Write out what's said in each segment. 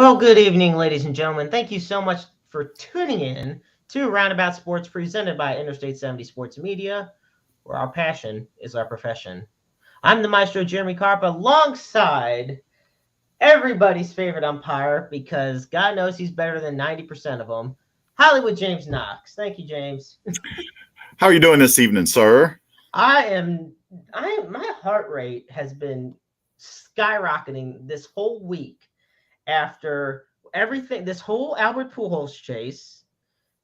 Well, good evening, ladies and gentlemen. Thank you so much for tuning in to Roundabout Sports presented by Interstate 70 Sports Media, where our passion is our profession. I'm the maestro, Jeremy Carp, alongside everybody's favorite umpire because God knows he's better than 90% of them, Hollywood James Knox. Thank you, James. How are you doing this evening, sir? My heart rate has been skyrocketing this whole week after everything, this whole Albert Pujols chase,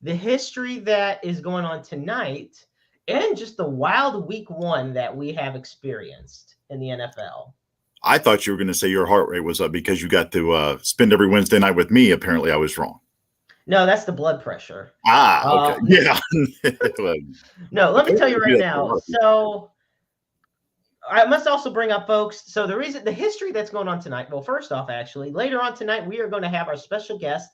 the history that is going on tonight, and just the wild week one that we have experienced in the NFL. I thought you were going to say your heart rate was up because you got to spend every Wednesday night with me. Apparently, I was wrong. No, that's the blood pressure. Okay. Yeah. No, let me tell you right now. So I must also bring up, folks, so the history that's going on tonight. Well, first off, actually, later on tonight, we are going to have our special guest,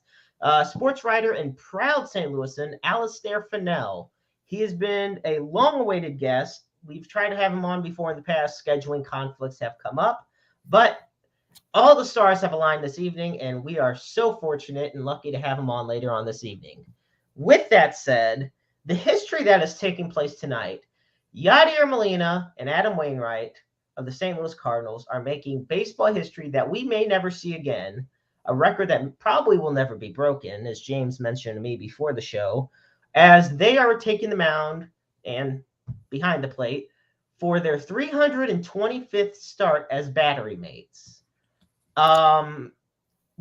sports writer and proud St. Louisan, Alistair Fannell. He has been a long-awaited guest. We've tried to have him on before in the past. Scheduling conflicts have come up, but all the stars have aligned this evening, and we are so fortunate and lucky to have him on later on this evening. With that said, the history that is taking place tonight, Yadier Molina and Adam Wainwright of the St. Louis Cardinals are making baseball history that we may never see again, a record that probably will never be broken, as James mentioned to me before the show, as they are taking the mound and behind the plate for their 325th start as battery mates.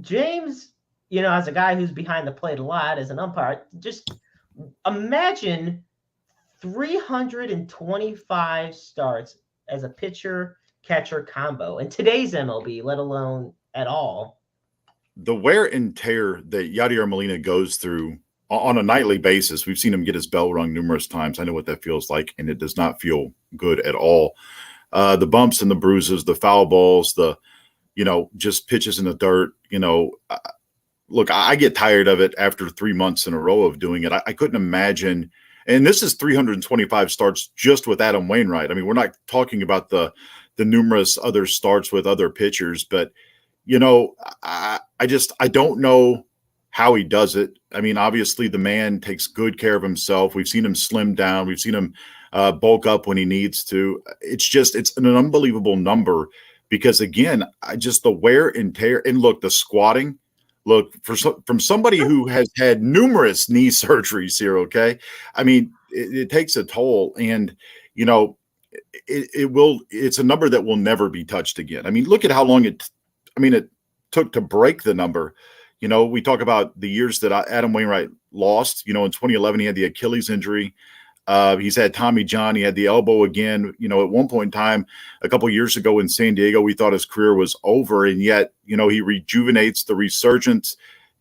James, as a guy who's behind the plate a lot as an umpire, just imagine 325 starts as a pitcher-catcher combo in today's MLB, let alone at all. The wear and tear that Yadier Molina goes through on a nightly basis, we've seen him get his bell rung numerous times. I know what that feels like, and it does not feel good at all. The bumps and the bruises, the foul balls, just pitches in the dirt. Look, I get tired of it after 3 months in a row of doing it. I couldn't imagine. And this is 325 starts just with Adam Wainwright. I mean, we're not talking about the numerous other starts with other pitchers, but I don't know how he does it. I mean, obviously the man takes good care of himself. We've seen him slim down. We've seen him bulk up when he needs to. It's an unbelievable number because, again, the wear and tear. And look, the squatting. Look, from somebody who has had numerous knee surgeries here, okay? I mean, it takes a toll, and it's a number that will never be touched again. I mean, look at how long it took to break the number. We talk about the years that Adam Wainwright lost. In 2011 he had the Achilles injury. He's had Tommy John. He had the elbow again. At one point in time, a couple of years ago in San Diego, we thought his career was over, and yet, he rejuvenates the resurgence.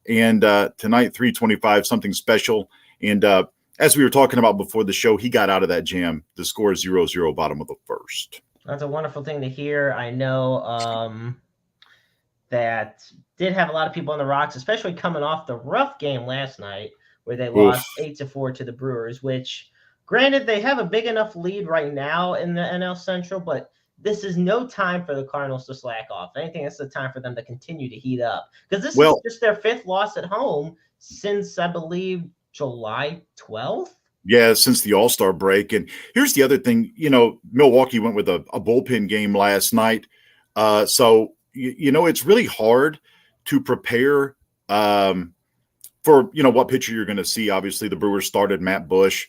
And tonight, 325, something special. And as we were talking about before the show, he got out of that jam. The score is 0-0, bottom of the first. That's a wonderful thing to hear. I know that did have a lot of people on the rocks, especially coming off the rough game last night where they lost 8-4 to the Brewers, which – granted, they have a big enough lead right now in the NL Central, but this is no time for the Cardinals to slack off. If anything, it's the time for them to continue to heat up because this is just their fifth loss at home since, I believe, July 12th. Yeah, since the All-Star break. And here's the other thing. Milwaukee went with a bullpen game last night. So, it's really hard to prepare for, what pitcher you're going to see. Obviously, the Brewers started Matt Bush.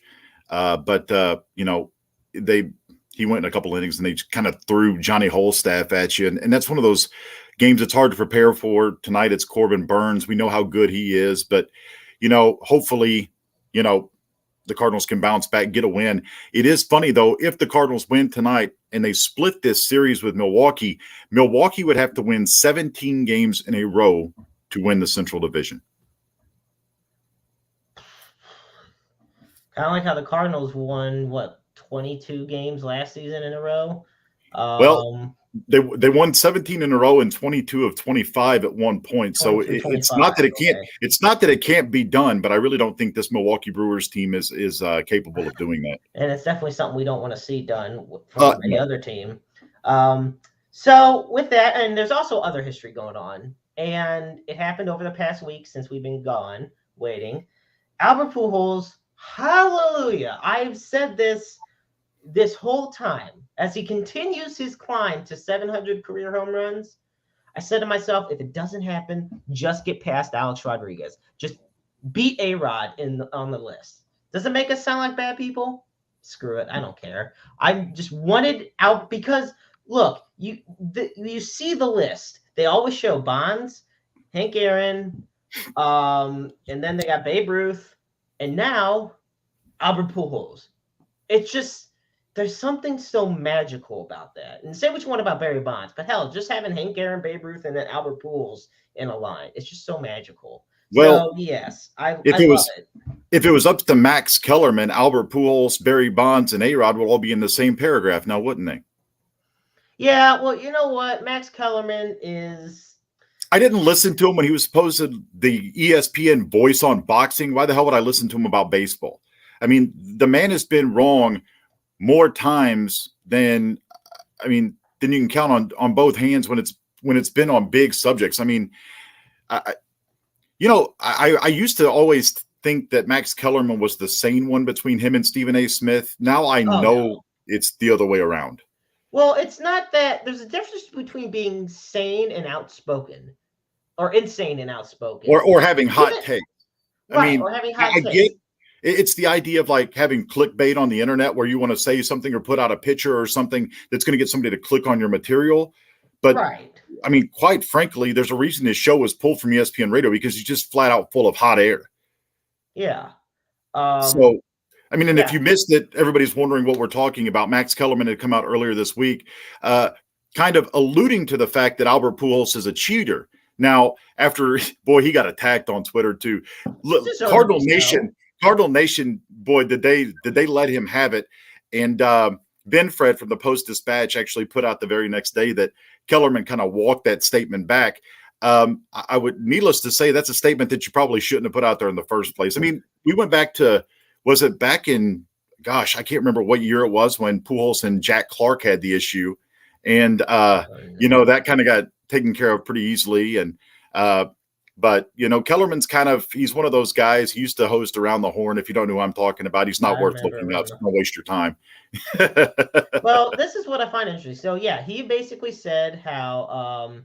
But he went in a couple innings and they kind of threw Johnny Holstaff at you. And that's one of those games that's hard to prepare for. Tonight it's Corbin Burns. We know how good he is, but, hopefully, the Cardinals can bounce back, get a win. It is funny, though, if the Cardinals win tonight and they split this series with Milwaukee, Milwaukee would have to win 17 games in a row to win the Central Division. Kind of like how the Cardinals won, 22 games last season in a row? They won 17 in a row and 22 of 25 at one point. So it's not that it can't be done, but I really don't think this Milwaukee Brewers team is capable of doing that. And it's definitely something we don't want to see done from any other team. So with that, and there's also other history going on. and it happened over the past week since we've been gone waiting. Albert Pujols, hallelujah! I've said this whole time as he continues his climb to 700 career home runs. I said to myself, if it doesn't happen, just get past Alex Rodriguez. Just beat A-Rod on the list. Does it make us sound like bad people? Screw it. I don't care. I just wanted out because look, you see the list. They always show Bonds, Hank Aaron, and then they got Babe Ruth, and now Albert Pujols. It's just there's something so magical about that. And say what you want about Barry Bonds, but hell, just having Hank Aaron, Babe Ruth, and then Albert Pujols in a line, it's just so magical. Well, so yes, I love it. If it was up to Max Kellerman, Albert Pujols, Barry Bonds, and A-Rod would all be in the same paragraph now, wouldn't they? Yeah, well, you know what? Max Kellerman is. I didn't listen to him when he was supposed to the ESPN voice on boxing. Why the hell would I listen to him about baseball? I mean, the man has been wrong more times than you can count on both hands when it's been on big subjects. I mean, I used to always think that Max Kellerman was the sane one between him and Stephen A. Smith. Now I know it's the other way around. Well, it's not that. There's a difference between being sane and outspoken, or insane and outspoken, or having hot takes. Right, or having hot takes. It's the idea of like having clickbait on the internet where you want to say something or put out a picture or something that's going to get somebody to click on your material. But right. I mean, quite frankly, there's a reason this show was pulled from ESPN Radio because he's just flat out full of hot air. Yeah. If you missed it, everybody's wondering what we're talking about. Max Kellerman had come out earlier this week, kind of alluding to the fact that Albert Pujols is a cheater. Now, he got attacked on Twitter too. Look, Cardinal Nation, boy, did they let him have it. And Ben Fred from the Post-Dispatch actually put out the very next day that Kellerman kind of walked that statement back. I would, needless to say, that's a statement that you probably shouldn't have put out there in the first place. I mean, we went back to, was it back in, gosh, I can't remember what year it was when Pujols and Jack Clark had the issue. And, that kind of got taken care of pretty easily. And, but, Kellerman's he's one of those guys. He used to host Around the Horn. If you don't know who I'm talking about, he's not worth looking up. So don't waste your time. Well, this is what I find interesting. So, yeah, he basically said how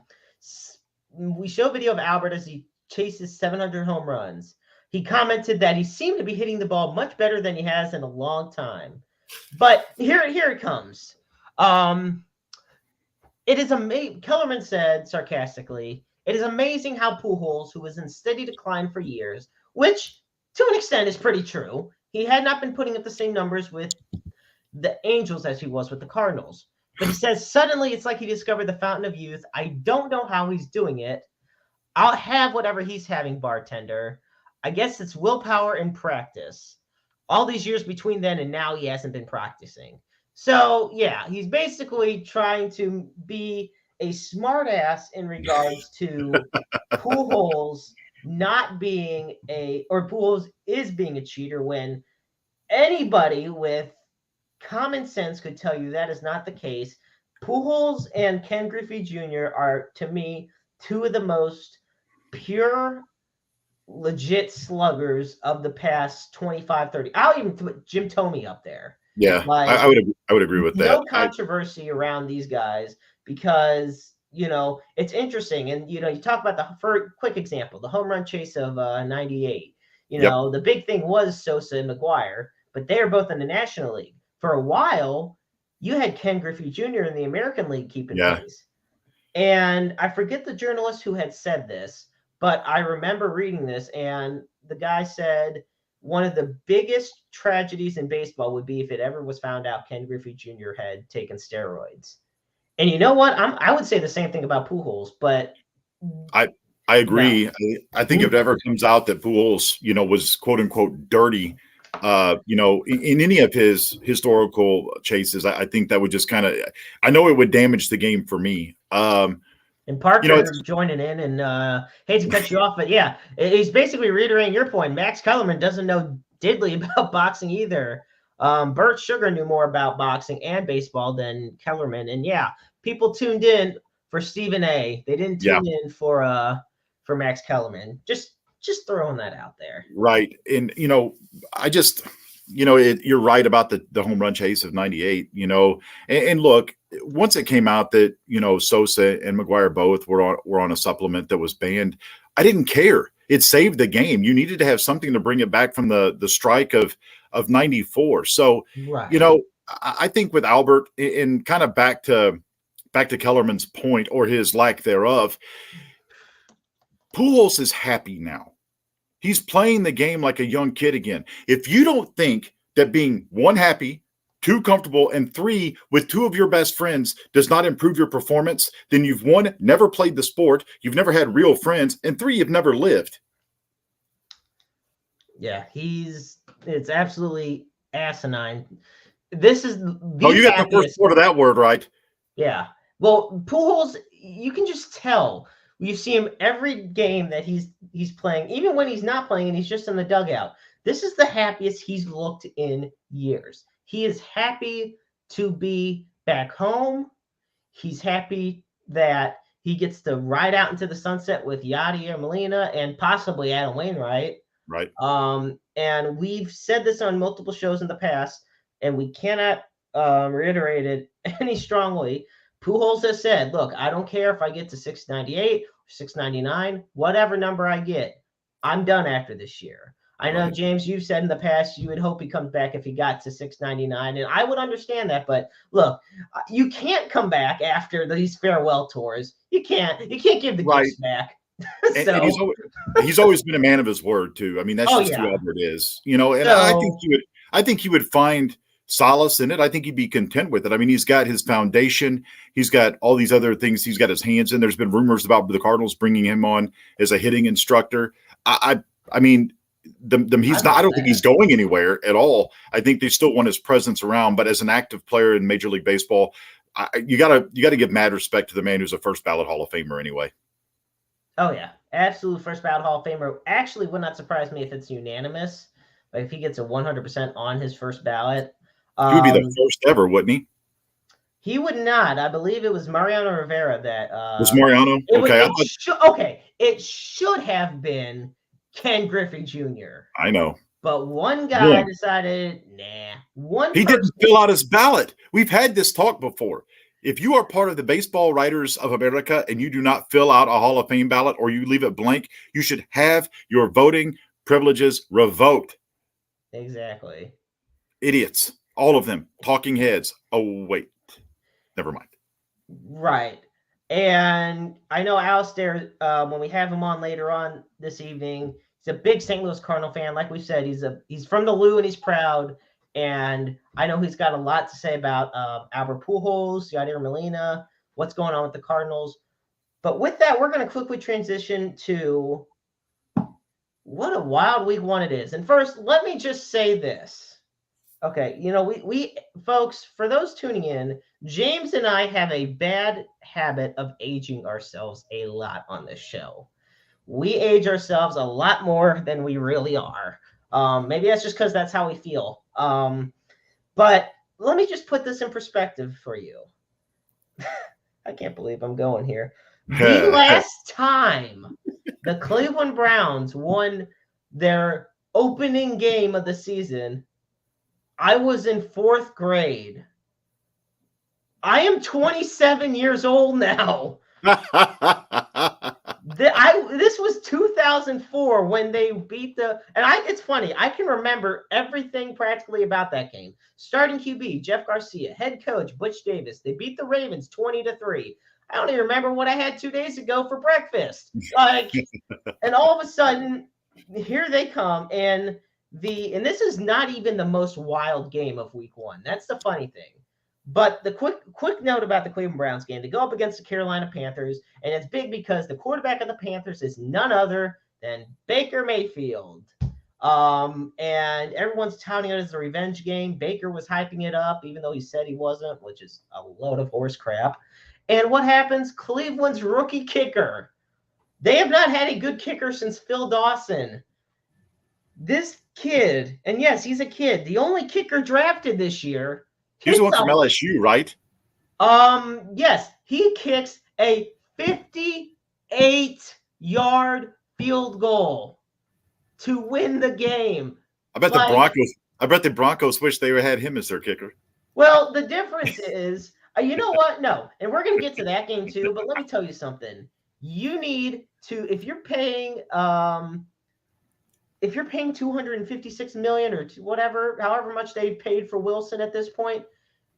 we show a video of Albert as he chases 700 home runs. He commented that he seemed to be hitting the ball much better than he has in a long time. But here it comes. It is amazing. Kellerman said sarcastically, "It is amazing how Pujols, who was in steady decline for years, which to an extent is pretty true. He had not been putting up the same numbers with the Angels as he was with the Cardinals. But he says suddenly it's like he discovered the fountain of youth. I don't know how he's doing it. I'll have whatever he's having, bartender. I guess it's willpower and practice. All these years between then and now, he hasn't been practicing." So, yeah, he's basically trying to be a smartass in regards to Pujols not being Pujols is being a cheater when anybody with common sense could tell you that is not the case. Pujols and Ken Griffey Jr. are, to me, two of the most pure, legit sluggers of the past 25, 30. I'll even put Jim Thome up there. Yeah, I would agree with that. No controversy around these guys because, it's interesting. And, you talk about for quick example, the home run chase of 98. The big thing was Sosa and McGuire, but they're both in the National League. For a while, you had Ken Griffey Jr. in the American League keeping pace. And I forget the journalist who had said this, but I remember reading this, and the guy said one of the biggest tragedies in baseball would be if it ever was found out Ken Griffey Jr. had taken steroids. And you know what? I would say the same thing about Pujols, but I agree. No. I think if it ever comes out that Pujols, was quote unquote dirty, in any of his historical chases, I think that would just I know it would damage the game for me. And Parker joining in, and hate to cut you off, but yeah, he's basically reiterating your point. Max Kellerman doesn't know diddly about boxing either. Bert Sugar knew more about boxing and baseball than Kellerman. And yeah, people tuned in for Stephen A. They didn't Yeah. tune in for Max Kellerman. Just throwing that out there. Right. And, I just, you're right about the home run chase of 98, and look, once it came out that, Sosa and McGuire both were on a supplement that was banned, I didn't care. It saved the game. You needed to have something to bring it back from the strike of 94. So, Right. I think with Albert and kind of back to Kellerman's point or his lack thereof, Pujols is happy now. He's playing the game like a young kid again. If you don't think that being one, happy, two, comfortable, and three, with two of your best friends does not improve your performance, then you've one, never played the sport, you've never had real friends, and three, you've never lived. Yeah, it's absolutely asinine. This is the you got the first word of that word right. Yeah. Well, Pujols, you can just tell. You see him every game that he's playing, even when he's not playing and he's just in the dugout. This is the happiest he's looked in years. He is happy to be back home. He's happy that he gets to ride out into the sunset with Yadier, Molina, and possibly Adam Wainwright. Right. And we've said this on multiple shows in the past, and we cannot reiterate it any strongly. Pujols has said, look, I don't care if I get to 698 or 699, whatever number I get, I'm done after this year. I know, right. James, you've said in the past you would hope he comes back if he got to 699, and I would understand that. But look, you can't come back after these farewell tours. You can't give the gifts back. So. And he's always been a man of his word too. I mean, that's just who Albert is, And I think he would find solace in it. I think he'd be content with it. I mean, he's got his foundation. He's got all these other things he's got his hands in. There's been rumors about the Cardinals bringing him on as a hitting instructor. I mean, I don't think he's going anywhere at all. I think they still want his presence around. But as an active player in Major League Baseball, you gotta give mad respect to the man who's a first ballot Hall of Famer anyway. Oh yeah, absolute first ballot Hall of Famer. Actually, would not surprise me if it's unanimous. Like if he gets a 100% on his first ballot. He would be the first ever, wouldn't he? He would not. I believe it was Mariano Rivera that was Mariano. It should have been Ken Griffey Jr. I know. But one guy decided, he didn't fill out his ballot. We've had this talk before. If you are part of the Baseball Writers of America and you do not fill out a Hall of Fame ballot or you leave it blank, you should have your voting privileges revoked. Exactly. Idiots. All of them. Talking heads. Oh, wait. Never mind. Right. And I know Alistair, when we have him on later on this evening, he's a big St. Louis Cardinal fan. Like we said, he's from the Lou and he's proud. And I know he's got a lot to say about Albert Pujols, Yadier Molina, what's going on with the Cardinals. But with that, we're going to quickly transition to what a wild week one it is. And first, let me just say this. Okay, we folks, for those tuning in, James and I have a bad habit of aging ourselves a lot on this show. We age ourselves a lot more than we really are. Maybe that's just because that's how we feel. But let me just put this in perspective for you. I can't believe I'm going here. The last time the Cleveland Browns won their opening game of the season, I was in 4th grade. I am 27 years old now. This was 2004 when they beat it's funny. I can remember everything practically about that game. Starting QB, Jeff Garcia, head coach, Butch Davis. They beat the Ravens 20-3. I don't even remember what I had 2 days ago for breakfast. And all of a sudden, here they come. And this is not even the most wild game of week one. That's the funny thing. But the quick note about the Cleveland Browns game, they go up against the Carolina Panthers, and it's big because the quarterback of the Panthers is none other than Baker Mayfield. And everyone's touting it as a revenge game. Baker was hyping it up, even though he said he wasn't, which is a load of horse crap. And what happens? Cleveland's rookie kicker. They have not had a good kicker since Phil Dawson. This kid, and yes, he's a kid, the only kicker drafted this year. He's the one from LSU, right? Yes, he kicks a 58-yard field goal to win the game. I bet the Broncos wish they had him as their kicker. Well, the difference is, you know what? No, and we're going to get to that game too. But let me tell you something. You need to, if you're paying 256 million or whatever, however much they paid for Wilson at this point,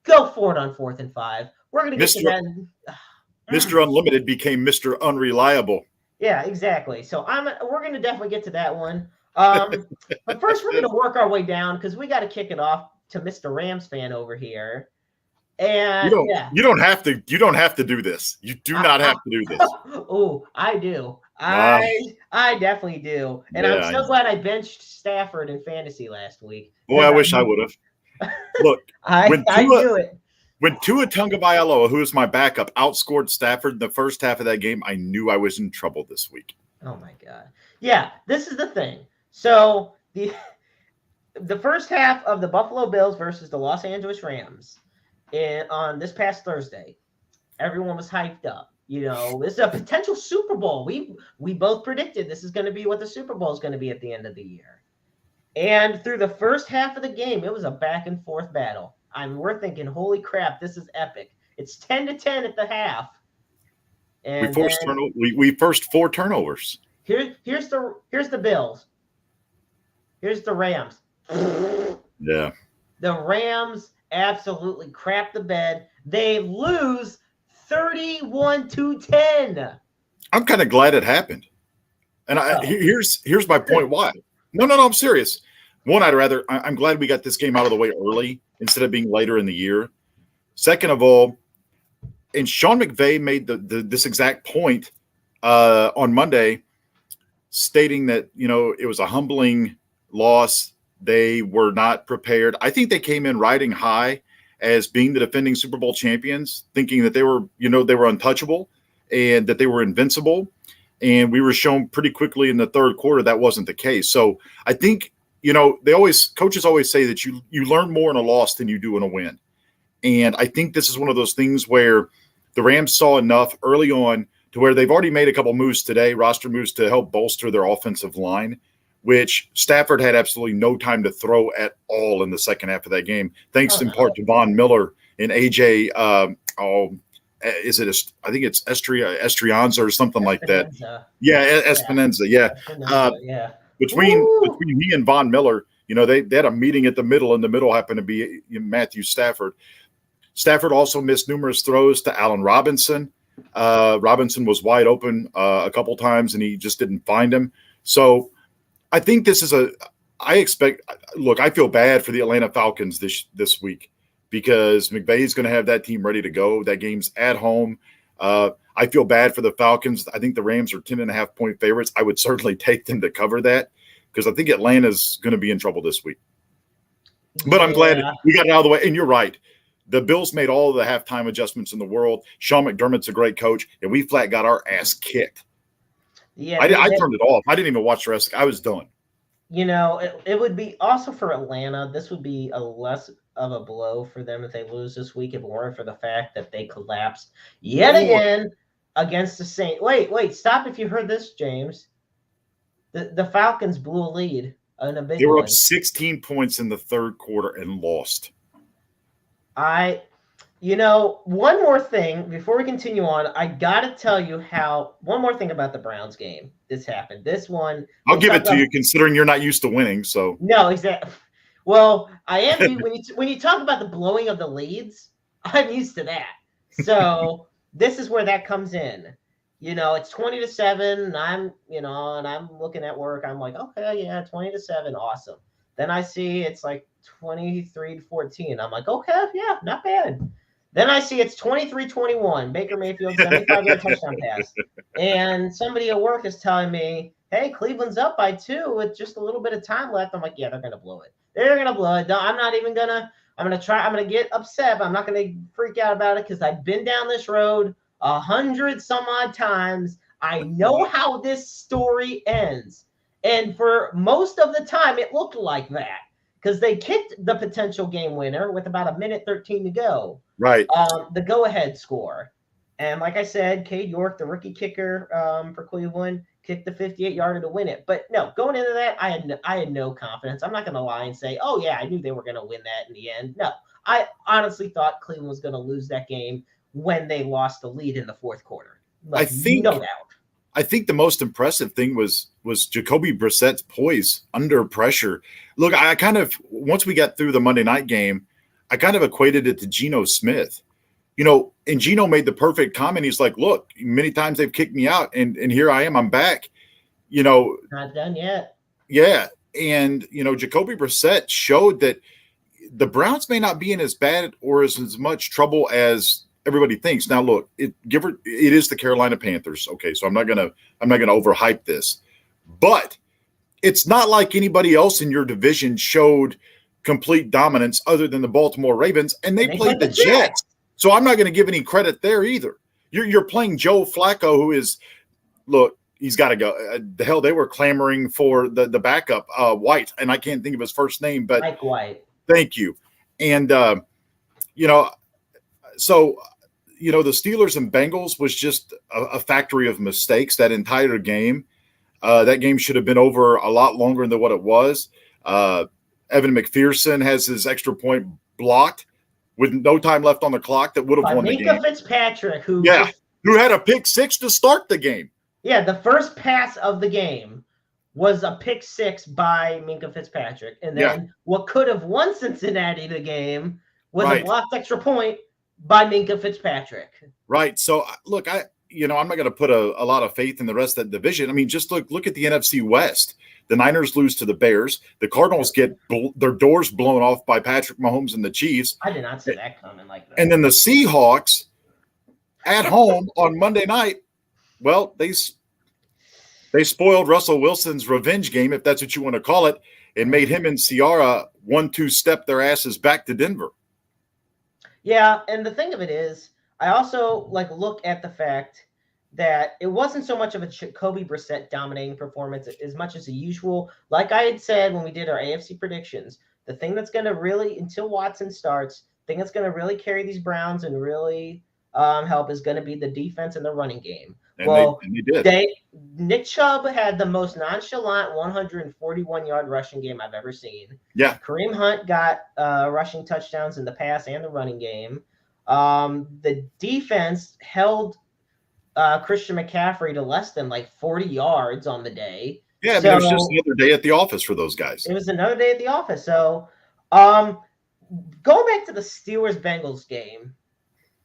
go for it on 4th and 5. We're going to get to that. Mr. Unlimited became Mr. Unreliable. Yeah, exactly. So we're going to definitely get to that one. But first, we're going to work our way down because we got to kick it off to Mr. Rams fan over here. And you don't have to do this. You do not have to do this. Oh, I do. I definitely do. And I'm so glad I benched Stafford in fantasy last week. Boy, I wish I would have. Look, I do it. When Tua Tagovailoa, who is my backup, outscored Stafford in the first half of that game, I knew I was in trouble this week. Oh my God. Yeah, this is the thing. So the first half of the Buffalo Bills versus the Los Angeles Rams on this past Thursday, everyone was hyped up. This is a potential Super Bowl. We both predicted this is going to be what the Super Bowl is going to be at the end of the year. And through the first half of the game, it was a back and forth battle. We're thinking, holy crap, this is epic. It's 10-10 at the half. And we forced 4 turnovers. Here's the Bills. Here's the Rams. Yeah. The Rams absolutely crap the bed. They lose 31-10. I'm kind of glad it happened. And here's my point why. No, I'm serious. One, I'm glad we got this game out of the way early instead of being later in the year. Second of all, and Sean McVay made this exact point on Monday, stating that, it was a humbling loss. They were not prepared. I think they came in riding high as being the defending Super Bowl champions, thinking that they were untouchable and that they were invincible. And we were shown pretty quickly in the third quarter that wasn't the case. So I think, coaches always say that you learn more in a loss than you do in a win. And I think this is one of those things where the Rams saw enough early on to where they've already made a couple moves today, roster moves to help bolster their offensive line, which Stafford had absolutely no time to throw at all in the second half of that game, thanks in part to Von Miller and AJ. I think it's Estrianza or something like that. Yeah, Espinenza. Yeah. Between me and Von Miller, they had a meeting at the middle, and the middle happened to be Matthew Stafford. Stafford also missed numerous throws to Allen Robinson. Robinson was wide open a couple times, and he just didn't find him. So I think this is I feel bad for the Atlanta Falcons this week because McVay is going to have that team ready to go. That game's at home. I feel bad for the Falcons. I think the Rams are 10.5-point favorites. I would certainly take them to cover that because I think Atlanta's going to be in trouble this week. But I'm glad we got it out of the way. And you're right. The Bills made all of the halftime adjustments in the world. Sean McDermott's a great coach, and we flat got our ass kicked. Yeah, I turned it off. I didn't even watch the rest. I was done. It would be also for Atlanta. This would be a less of a blow for them if they lose this week if it weren't for the fact that they collapsed yet again against the Saints. Wait, stop if you heard this, James. The Falcons blew a lead in a big one. They were up 16 points in the third quarter and lost. One more thing before we continue on, I got to tell you one more thing about the Browns game. This happened. This one. I'll give it to you considering you're not used to winning. So no, exactly. Well, I am. when you talk about the blowing of the leads, I'm used to that. So this is where that comes in. It's 20-7. And I'm looking at work. I'm like, okay, yeah, 20-7, awesome. Then I see it's like 23-14. I'm like, okay, yeah, not bad. Then I see it's 23-21. Baker Mayfield 75-yard touchdown pass, and somebody at work is telling me, "Hey, Cleveland's up by 2 with just a little bit of time left." I'm like, "Yeah, they're gonna blow it. They're gonna blow it. I'm not even gonna. I'm gonna get upset, but I'm not gonna freak out about it because I've been down this road 100 some odd times. I know how this story ends, and for most of the time, it looked like that because they kicked the potential game winner with about 1:13 to go. Right. The go-ahead score. And like I said, Cade York, the rookie kicker for Cleveland, kicked the 58-yarder to win it. But no, going into that, I had no confidence. I'm not going to lie and say, oh yeah, I knew they were going to win that in the end. No, I honestly thought Cleveland was going to lose that game when they lost the lead in the fourth quarter. I Like, think no doubt. I think the most impressive thing was Jacoby Brissett's poise under pressure. Look, I kind of, once we got through the Monday night game, I kind of equated it to Geno Smith. You know, and Geno made the perfect comment. He's like, look, many times they've kicked me out, and here I am, I'm back. You know, Not done yet. yeah. And, you know, Jacoby Brissett showed that the Browns may not be in as bad or as much trouble as everybody thinks. Now, look, it is the Carolina Panthers. Okay, so I'm not gonna overhype this, but it's not like anybody else in your division showed complete dominance other than the Baltimore Ravens, and they played the Jets. So I'm not going to give any credit there either. You're playing Joe Flacco, who is, look, he's got to go. The hell, they were clamoring for the backup, White, and I can't think of his first name, but Mike White. Thank you. And you know, so you know, the Steelers and Bengals was just a factory of mistakes that entire game. That game should have been over a lot longer than what it was. Evan McPherson has his extra point blocked with no time left on the clock that would have won the game. Minkah Fitzpatrick, who had a pick six to start the game. Yeah, the first pass of the game was a pick six by Minkah Fitzpatrick. And then what could have won Cincinnati the game was a blocked extra point by Minkah Fitzpatrick. Right. So, look, I'm not going to put a lot of faith in the rest of that division. I mean, just look at the NFC West. The Niners lose to the Bears. The Cardinals get their doors blown off by Patrick Mahomes and the Chiefs. I did not see that coming like that. And then the Seahawks at home on Monday night, well, they spoiled Russell Wilson's revenge game, if that's what you want to call it, and made him and Ciara 1-2 step their asses back to Denver. Yeah, and the thing of it is, I also look at the fact that it wasn't so much of a Jacoby Brissett dominating performance as much as the usual. Like I had said when we did our AFC predictions, the thing that's going to really, until Watson starts, the thing that's going to really carry these Browns and really help is going to be the defense and the running game. And they did. Nick Chubb had the most nonchalant 141-yard rushing game I've ever seen. Yeah. Kareem Hunt got rushing touchdowns in the pass and the running game. The defense held Christian McCaffrey to less than 40 yards on the day. Yeah, it was just another day at the office for those guys. It was another day at the office. So going back to the Steelers-Bengals game,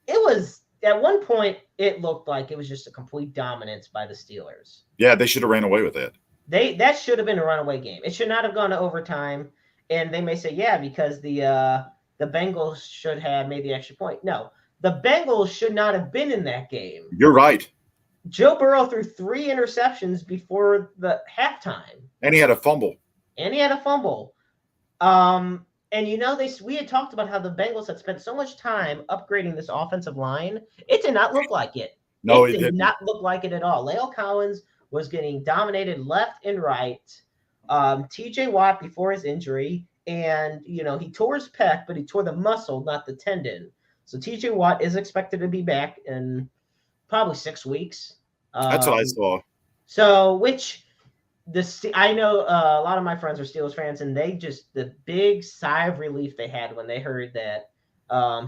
it was at one point it looked like it was just a complete dominance by the Steelers. Yeah, they should have ran away with that. That should have been a runaway game. It should not have gone to overtime. And they may say, yeah, because the Bengals should have made the extra point. No, the Bengals should not have been in that game. You're right. Joe Burrow threw 3 interceptions before the halftime. And he had a fumble. And we had talked about how the Bengals had spent so much time upgrading this offensive line. It did not look like it. No, it did not look like it at all. Lael Collins was getting dominated left and right. TJ Watt before his injury, and he tore his pec, but he tore the muscle, not the tendon. So TJ Watt is expected to be back in probably 6 weeks. That's what I saw. So, I know a lot of my friends are Steelers fans, and the big sigh of relief they had when they heard that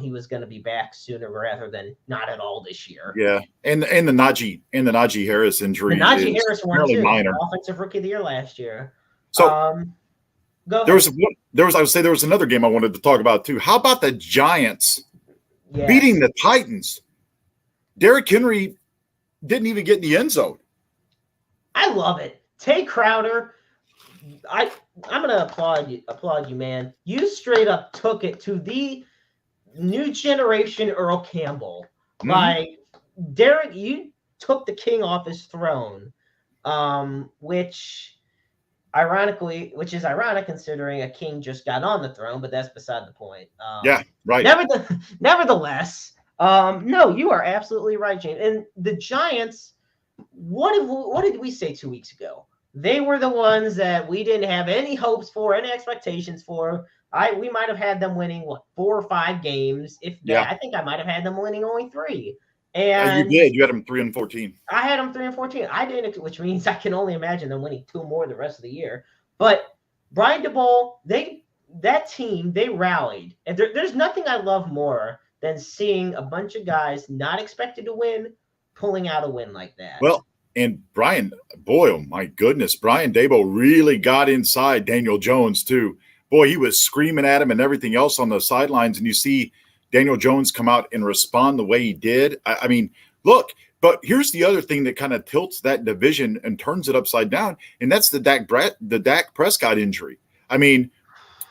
he was going to be back sooner rather than not at all this year. Yeah, and the Najee Harris injury. The Najee Harris one too. Minor. Offensive Rookie of the Year last year. So go there was another game I wanted to talk about too. How about the Giants beating the Titans? Derrick Henry didn't even get in the end zone. I love it. Tay Crowder, I'm gonna applaud you, man. You straight up took it to the new generation Earl Campbell. Mm-hmm. Derrick, you took the king off his throne, which is ironic considering a king just got on the throne, but that's beside the point. Yeah, right. Nevertheless, no, you are absolutely right, James. And the Giants, what did we say 2 weeks ago? They were the ones that we didn't have any hopes for, any expectations for. We might have had them winning 4 or 5 games, if that. I think I might have had them winning only 3. And you did. You had them 3-14. I had them 3-14. I didn't, which means I can only imagine them winning 2 more the rest of the year. But Brian DeBoll, that team, they rallied. And there's nothing I love more than seeing a bunch of guys not expected to win pulling out a win like that. Well, and Brian, boy, oh my goodness, Brian Daboll really got inside Daniel Jones too. Boy, he was screaming at him and everything else on the sidelines, and you see Daniel Jones come out and respond the way he did. I mean, look, but here's the other thing that kind of tilts that division and turns it upside down, and that's the Dak Prescott injury. I mean,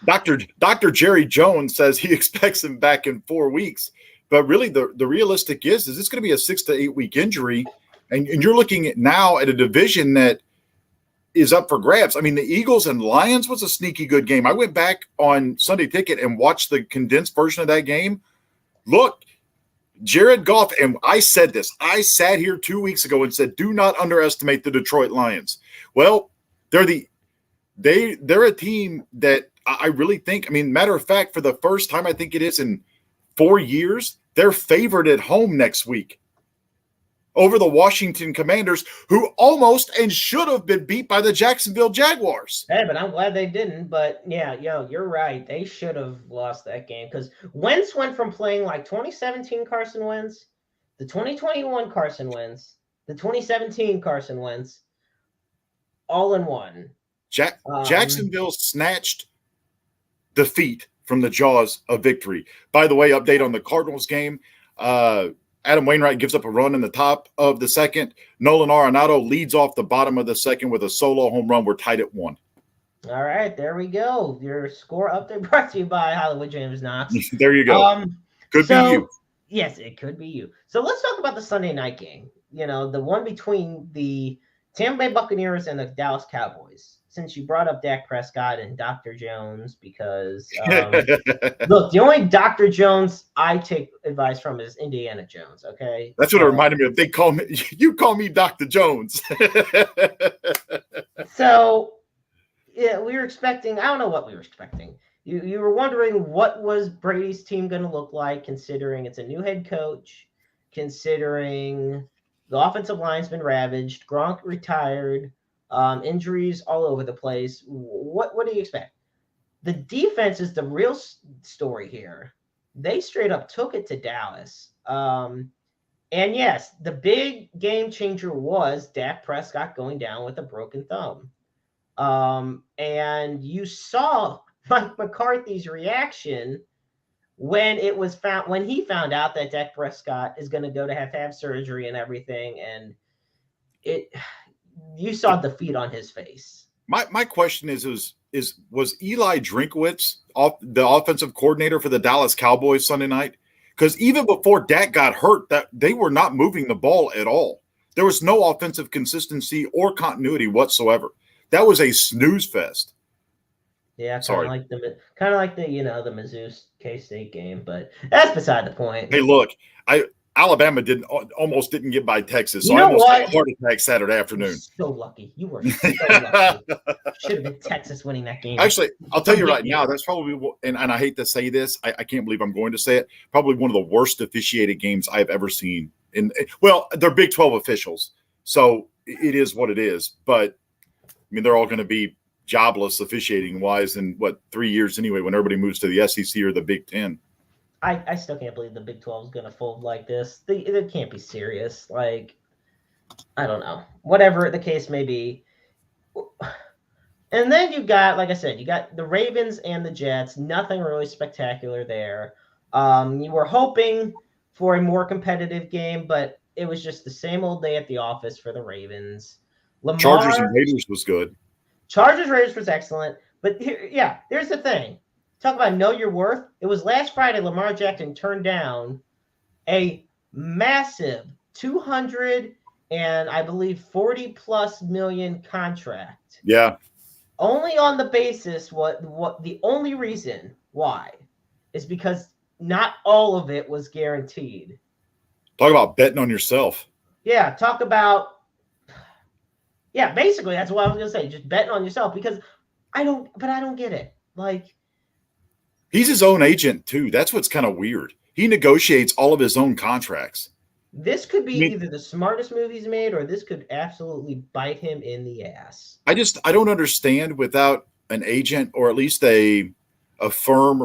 Dr. Jerry Jones says he expects him back in 4 weeks, but really the realistic is it's going to be a 6 to 8 week injury, and you're looking at now at a division that is up for grabs. I mean, the Eagles and Lions was a sneaky good game. I went back on Sunday Ticket and watched the condensed version of that game. Look, Jared Goff, and I said this. I sat here 2 weeks ago and said, do not underestimate the Detroit Lions. Well, they're a team that I really think, I mean, matter of fact, for the first time, I think it is in 4 years, they're favored at home next week over the Washington Commanders, who almost and should have been beat by the Jacksonville Jaguars. Hey, but I'm glad they didn't. But yeah, you're right. They should have lost that game because Wentz went from playing like 2017 Carson Wentz, the 2021 Carson Wentz, the 2017 Carson Wentz, all in one. Jacksonville snatched defeat from the jaws of victory. By the way, update on the Cardinals game. Adam Wainwright gives up a run in the top of the second. Nolan Arenado leads off the bottom of the second with a solo home run. We're tied at 1. All right, there we go. Your score update brought to you by Hollywood James Knox. There you go. Could be you. Yes, it could be you. So let's talk about the Sunday night game. You know, the one between the Tampa Bay Buccaneers and the Dallas Cowboys. Since you brought up Dak Prescott and Dr. Jones, because look, the only Dr. Jones I take advice from is Indiana Jones. Okay, that's what it reminded me of. They call me, you call me Dr. Jones. So, yeah, we were expecting. I don't know what we were expecting. You were wondering what was Brady's team going to look like, considering it's a new head coach, considering the offensive line's been ravaged, Gronk retired. Injuries all over the place. What do you expect? The defense is the real story here. They straight up took it to Dallas. And yes, the big game changer was Dak Prescott going down with a broken thumb. And you saw Mike McCarthy's reaction when he found out that Dak Prescott is going to go to have surgery and everything, and you saw defeat on his face. My question was Eli Drinkwitz the offensive coordinator for the Dallas Cowboys Sunday night? Because even before Dak got hurt, that they were not moving the ball at all. There was no offensive consistency or continuity whatsoever. That was a snooze fest. Yeah, kind of like the the Mizzou K-State game, but that's beside the point. Hey, look, Alabama almost didn't get by Texas, so I almost had a heart attack Saturday afternoon. So lucky. You were so lucky. Should have been Texas winning that game. Actually, I'll tell you right now, that's probably, and I hate to say this, I can't believe I'm going to say it, probably one of the worst officiated games I've ever seen. Well, they're Big 12 officials, so it is what it is. But, I mean, they're all going to be jobless officiating-wise in, 3 years anyway, when everybody moves to the SEC or the Big 10. I still can't believe the Big 12 is going to fold like this. They can't be serious. Like, I don't know. Whatever the case may be. And then you got, like I said, you got the Ravens and the Jets. Nothing really spectacular there. You were hoping for a more competitive game, but it was just the same old day at the office for the Ravens. Chargers and Raiders was good. Raiders was excellent. But here's the thing. Talk about know your worth. It was last Friday Lamar Jackson turned down a massive 200 and I believe 40+ million contract. Yeah. Only on the basis what the only reason why is because not all of it was guaranteed. Talk about betting on yourself. Yeah, basically that's what I was going to say, just betting on yourself because I don't get it. Like, he's his own agent, too. That's what's kind of weird. He negotiates all of his own contracts. This could be I mean, either the smartest move he's made, or this could absolutely bite him in the ass. I don't understand without an agent or at least a firm,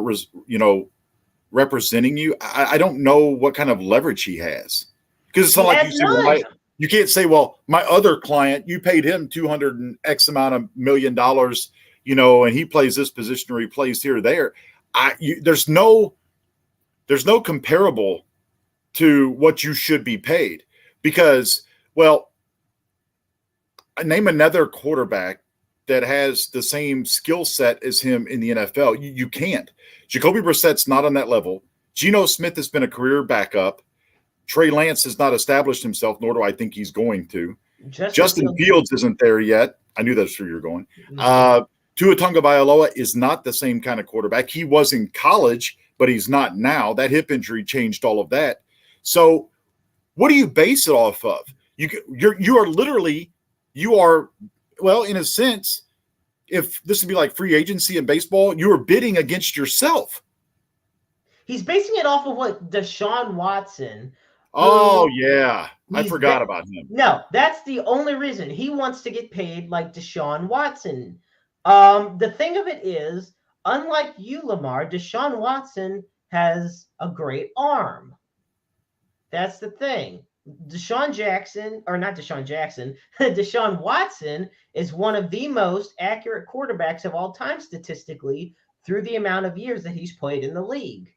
representing you. I don't know what kind of leverage he has, because it's not He like has you say, none. you can't say, well, my other client, you paid him 200 and X amount of $1 million, and he plays this position or he plays here or there. There's no comparable to what you should be paid, because, well, name another quarterback that has the same skill set as him in the NFL. You can't. Jacoby Brissett's not on that level. Geno Smith has been a career backup. Trey Lance has not established himself, nor do I think he's going to. Justin Fields isn't there yet. I knew that's where you're going. Tua Tagovailoa is not the same kind of quarterback. He was in college, but he's not now. That hip injury changed all of that. So what do you base it off of? You are, well, in a sense, if this would be like free agency in baseball, you are bidding against yourself. He's basing it off of what Deshaun Watson. Oh, yeah. I forgot about him. No, that's the only reason. He wants to get paid like Deshaun Watson. The thing of it is, unlike you, Lamar, Deshaun Watson has a great arm. That's the thing. Deshaun Watson is one of the most accurate quarterbacks of all time statistically through the amount of years that he's played in the league.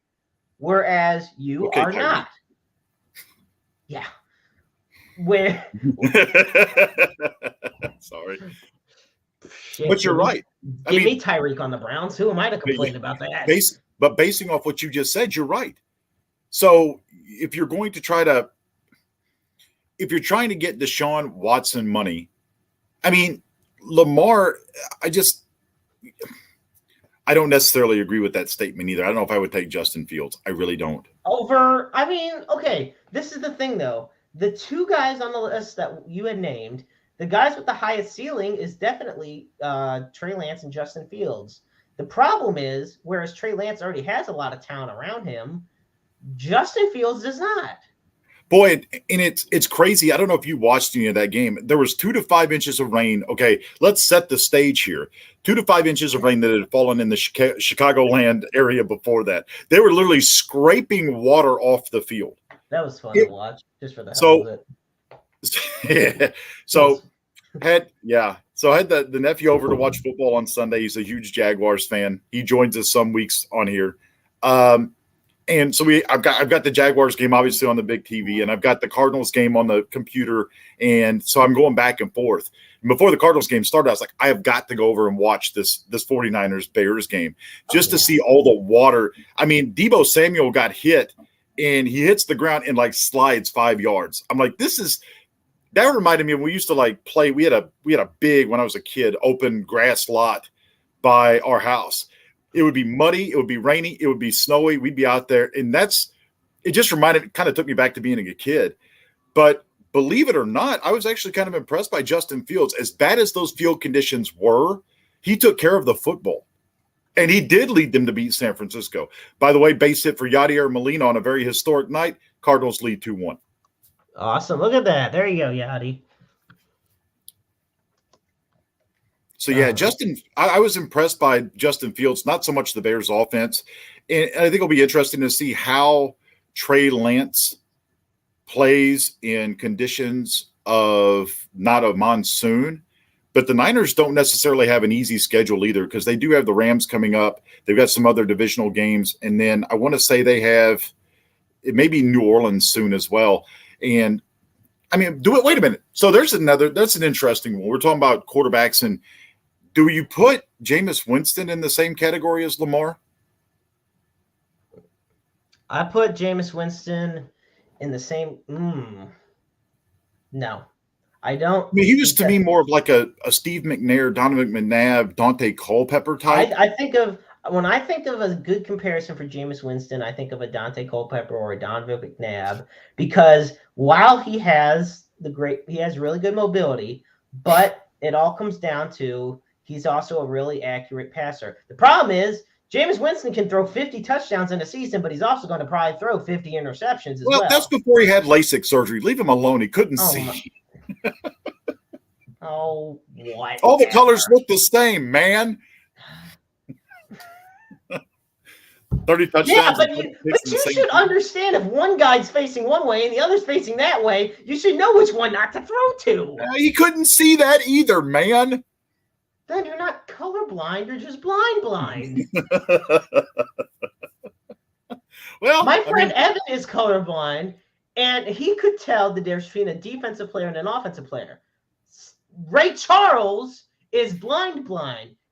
Whereas you are not. Yeah. Sorry. Shit, but you're right. Give me Tyreek on the Browns. Who am I to complain about that? But basing off what you just said, you're right. So if you're trying to get Deshaun Watson money, I mean, Lamar, I don't necessarily agree with that statement either. I don't know if I would take Justin Fields. I really don't. Okay, this is the thing, though. The two guys on the list that you had named, the guys with the highest ceiling is definitely Trey Lance and Justin Fields. The problem is, whereas Trey Lance already has a lot of talent around him, Justin Fields does not. Boy, and it's crazy. I don't know if you watched any of that game. There was 2 to 5 inches of rain. Okay, let's set the stage here. 2 to 5 inches of rain that had fallen in the Chicagoland area before that. They were literally scraping water off the field. That was fun to watch, just for the hell of it. Yeah. So I had the nephew over to watch football on Sunday. He's a huge Jaguars fan. He joins us some weeks on here. And so I've got the Jaguars game obviously on the big TV, and I've got the Cardinals game on the computer, and so I'm going back and forth. And before the Cardinals game started, I was like, I have got to go over and watch this 49ers Bears game just to see all the water. I mean, Deebo Samuel got hit, and he hits the ground and like slides 5 yards. I'm like, that reminded me of we used to like play. We had a big, when I was a kid, open grass lot by our house. It would be muddy. It would be rainy. It would be snowy. We'd be out there. And it just kind of took me back to being a kid. But believe it or not, I was actually kind of impressed by Justin Fields. As bad as those field conditions were, he took care of the football. And he did lead them to beat San Francisco. By the way, base hit for Yadier Molina on a very historic night. Cardinals lead 2-1. Awesome. Look at that. There you go, Yadi. So, yeah, I was impressed by Justin Fields, not so much the Bears offense. And I think it'll be interesting to see how Trey Lance plays in conditions of not a monsoon. But the Niners don't necessarily have an easy schedule either, because they do have the Rams coming up. They've got some other divisional games. And then I want to say they have – it may be New Orleans soon as well. And, I mean, wait a minute. So that's an interesting one. We're talking about quarterbacks, and – do you put Jameis Winston in the same category as Lamar? I put Jameis Winston in the same. No, I don't. I mean, he was to me more of like a Steve McNair, Donovan McNabb, Dante Culpepper type. When I think of a good comparison for Jameis Winston, I think of a Dante Culpepper or a Donovan McNabb, because while he has really good mobility, but it all comes down to he's also a really accurate passer. The problem is Jameis Winston can throw 50 touchdowns in a season, but he's also going to probably throw 50 interceptions as well. That's before he had LASIK surgery. Leave him alone. He couldn't see. Oh, what? All the colors look the same, man. 30 touchdowns. Yeah, but you should understand if one guy's facing one way and the other's facing that way, you should know which one not to throw to. He couldn't see that either, man. Then you're not colorblind, you're just blind. Well, my friend Evan is colorblind, and he could tell the difference between a defensive player and an offensive player. Ray Charles is blind,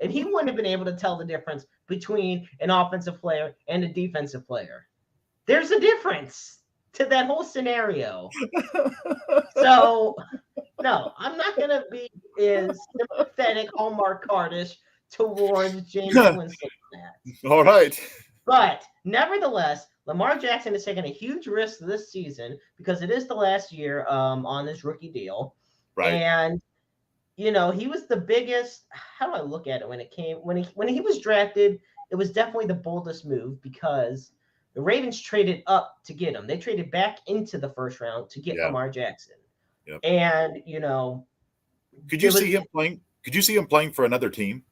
and he wouldn't have been able to tell the difference between an offensive player and a defensive player. There's a difference to that whole scenario. So, no, I'm not going to be as sympathetic Hallmark cardish towards James Winston. All right. But nevertheless, Lamar Jackson is taking a huge risk this season because it is the last year on this rookie deal. Right. And he was the biggest. How do I look at it when he was drafted? It was definitely the boldest move because the Ravens traded up to get him. They traded back into the first round to get Lamar Jackson. Yep. And could you see him playing? Could you see him playing for another team?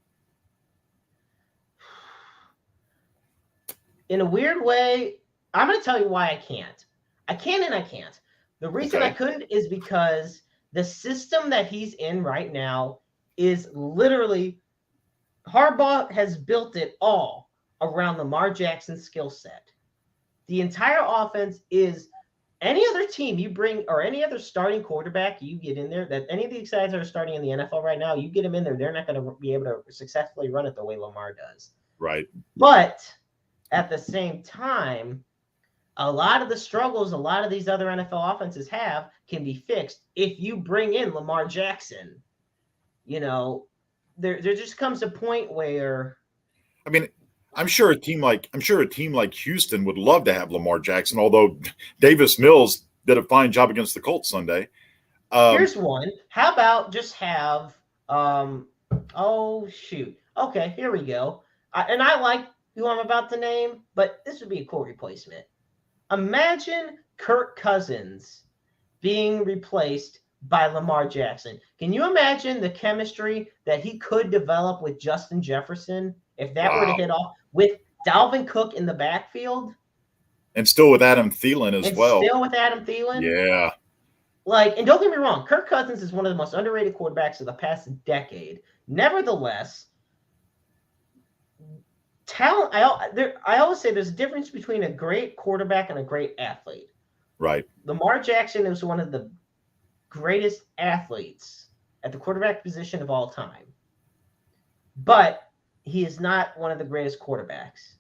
In a weird way, I'm going to tell you why I can't. I can and I can't. The reason I couldn't is because the system that he's in right now is literally Harbaugh has built it all around Lamar Jackson's skill set. The entire offense is any other team you bring or any other starting quarterback you get in there, that any of these guys that are starting in the NFL right now, you get them in there, they're not going to be able to successfully run it the way Lamar does. Right. But at the same time, a lot of the struggles a lot of these other NFL offenses have can be fixed if you bring in Lamar Jackson. There just comes a point where, I mean, I'm sure a team like Houston would love to have Lamar Jackson, although Davis Mills did a fine job against the Colts Sunday. Here's one. How about just have okay, here we go. I like who I'm about to name, but this would be a cool replacement. Imagine Kirk Cousins being replaced by Lamar Jackson. Can you imagine the chemistry that he could develop with Justin Jefferson if that were to hit off with Dalvin Cook in the backfield? And still with Adam Thielen as well. Still with Adam Thielen? Yeah. And don't get me wrong, Kirk Cousins is one of the most underrated quarterbacks of the past decade. Nevertheless, talent. I always say there's a difference between a great quarterback and a great athlete. Right. Lamar Jackson is one of the greatest athletes at the quarterback position of all time, but he is not one of the greatest quarterbacks,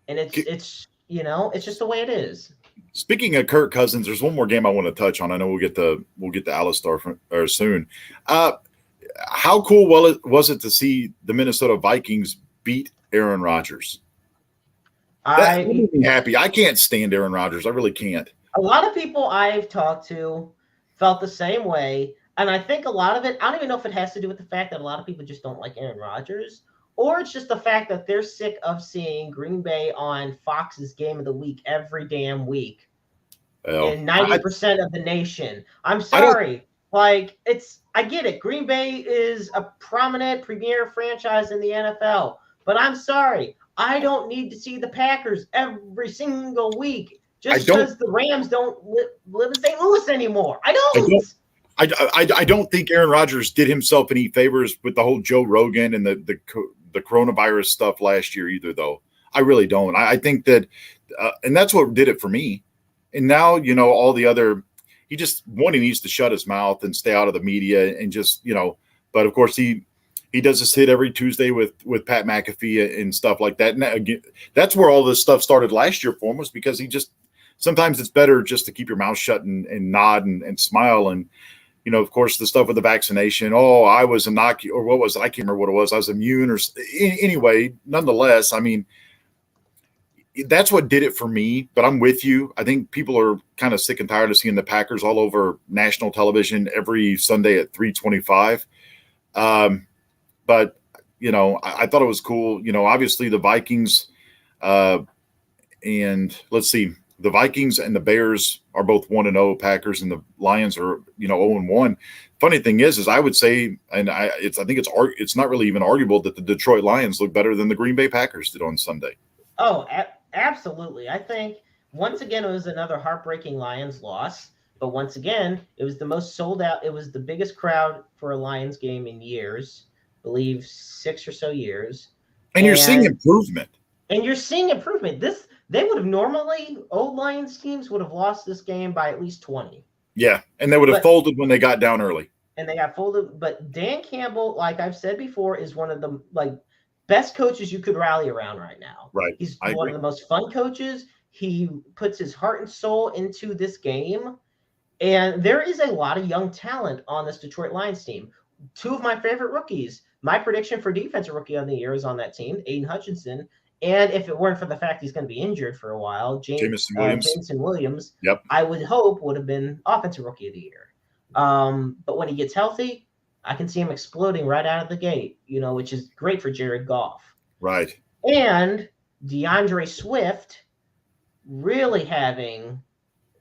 and it's just the way it is. Speaking of Kirk Cousins, there's one more game I want to touch on. I know we'll get to Alistair soon. How cool was it to see the Minnesota Vikings beat Aaron Rodgers? That made me happy. I can't stand Aaron Rodgers. I really can't. A lot of people I've talked to felt the same way. And I think a lot of it, I don't even know if it has to do with the fact that a lot of people just don't like Aaron Rodgers, or it's just the fact that they're sick of seeing Green Bay on Fox's Game of the Week every damn week. And 90% of the nation. I'm sorry. I get it. Green Bay is a prominent premier franchise in the NFL, but I'm sorry. I don't need to see the Packers every single week. Just because the Rams don't live in St. Louis anymore. I don't think Aaron Rodgers did himself any favors with the whole Joe Rogan and the coronavirus stuff last year either, though. I really don't. I think that and that's what did it for me. And now, all the other – he needs to shut his mouth and stay out of the media and just, but of course he does this hit every Tuesday with Pat McAfee and stuff like that. And again, that's where all this stuff started last year for him, was because he just – sometimes it's better just to keep your mouth shut and nod and smile. And, of course, the stuff with the vaccination, I was inoculated, or what was it? I can't remember what it was. I was immune or anyway, nonetheless, I mean, that's what did it for me. But I'm with you. I think people are kind of sick and tired of seeing the Packers all over national television every Sunday at 3:25. But, I thought it was cool. Obviously the Vikings – And let's see, the Vikings and the Bears are both 1-0. Packers and the Lions are 0-1. Funny thing is I would say, and I think it's not really even arguable that the Detroit Lions look better than the Green Bay Packers did on Sunday. Oh, absolutely. I think once again it was another heartbreaking Lions loss, but once again it was the most sold out. It was the biggest crowd for a Lions game in years, I believe 6 or so years. And you're seeing improvement. They would have normally, old Lions teams would have lost this game by at least 20. Yeah, and they would have folded when they got down early. And they got folded. But Dan Campbell, like I've said before, is one of the best coaches you could rally around right now. Right. He's one of the most fun coaches. He puts his heart and soul into this game. And there is a lot of young talent on this Detroit Lions team. 2 of my favorite rookies. My prediction for defensive rookie of the year is on that team, Aiden Hutchinson. And if it weren't for the fact he's going to be injured for a while, Jameson Williams, yep, I would hope would have been offensive rookie of the year. But when he gets healthy, I can see him exploding right out of the gate, which is great for Jared Goff. Right. And DeAndre Swift really having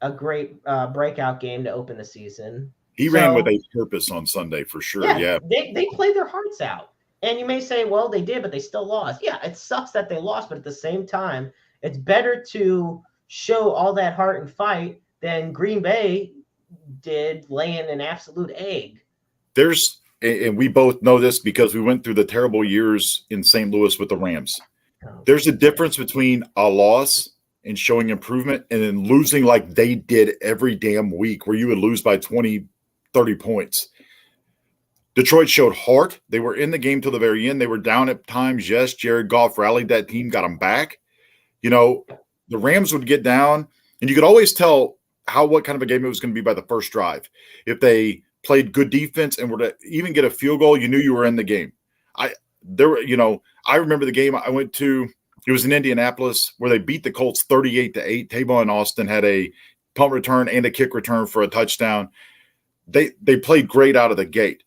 a great breakout game to open the season. He ran with a purpose on Sunday for sure. Yeah. They played their hearts out. And you may say, well, they did, but they still lost. Yeah, it sucks that they lost, but at the same time, it's better to show all that heart and fight than Green Bay did laying an absolute egg. And we both know this because we went through the terrible years in St. Louis with the Rams. There's a difference between a loss and showing improvement and then losing like they did every damn week where you would lose by 20, 30 points. Detroit showed heart. They were in the game till the very end. They were down at times. Yes, Jared Goff rallied that team, got them back. The Rams would get down, and you could always tell what kind of a game it was going to be by the first drive. If they played good defense and were to even get a field goal, you knew you were in the game. I remember the game I went to. It was in Indianapolis where they beat the Colts 38-8. Tavon Austin had a punt return and a kick return for a touchdown. They played great out of the gate.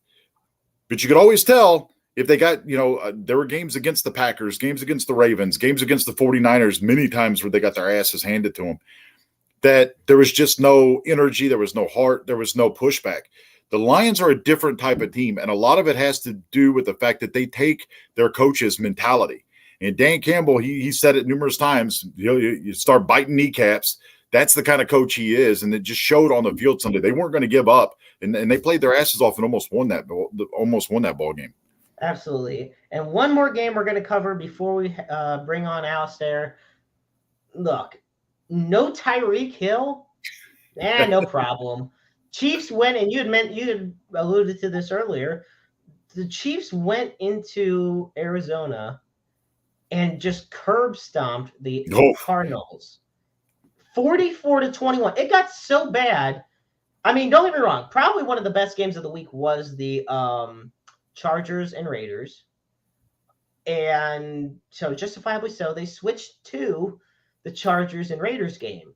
But you could always tell if they got, there were games against the Packers, games against the Ravens, games against the 49ers, many times where they got their asses handed to them, that there was just no energy, there was no heart, there was no pushback. The Lions are a different type of team, and a lot of it has to do with the fact that they take their coach's mentality. And Dan Campbell, he said it numerous times, you start biting kneecaps. That's the kind of coach he is, and it just showed on the field Sunday. They weren't going to give up, and they played their asses off and almost won that ball game. Absolutely. And one more game we're going to cover before we bring on Alistair. Look, no Tyreek Hill, no problem. Chiefs went, and you had alluded to this earlier. The Chiefs went into Arizona and just curb stomped the Cardinals. 44-21. It got so bad. I mean, don't get me wrong. Probably one of the best games of the week was the Chargers and Raiders. And so justifiably so, they switched to the Chargers and Raiders game.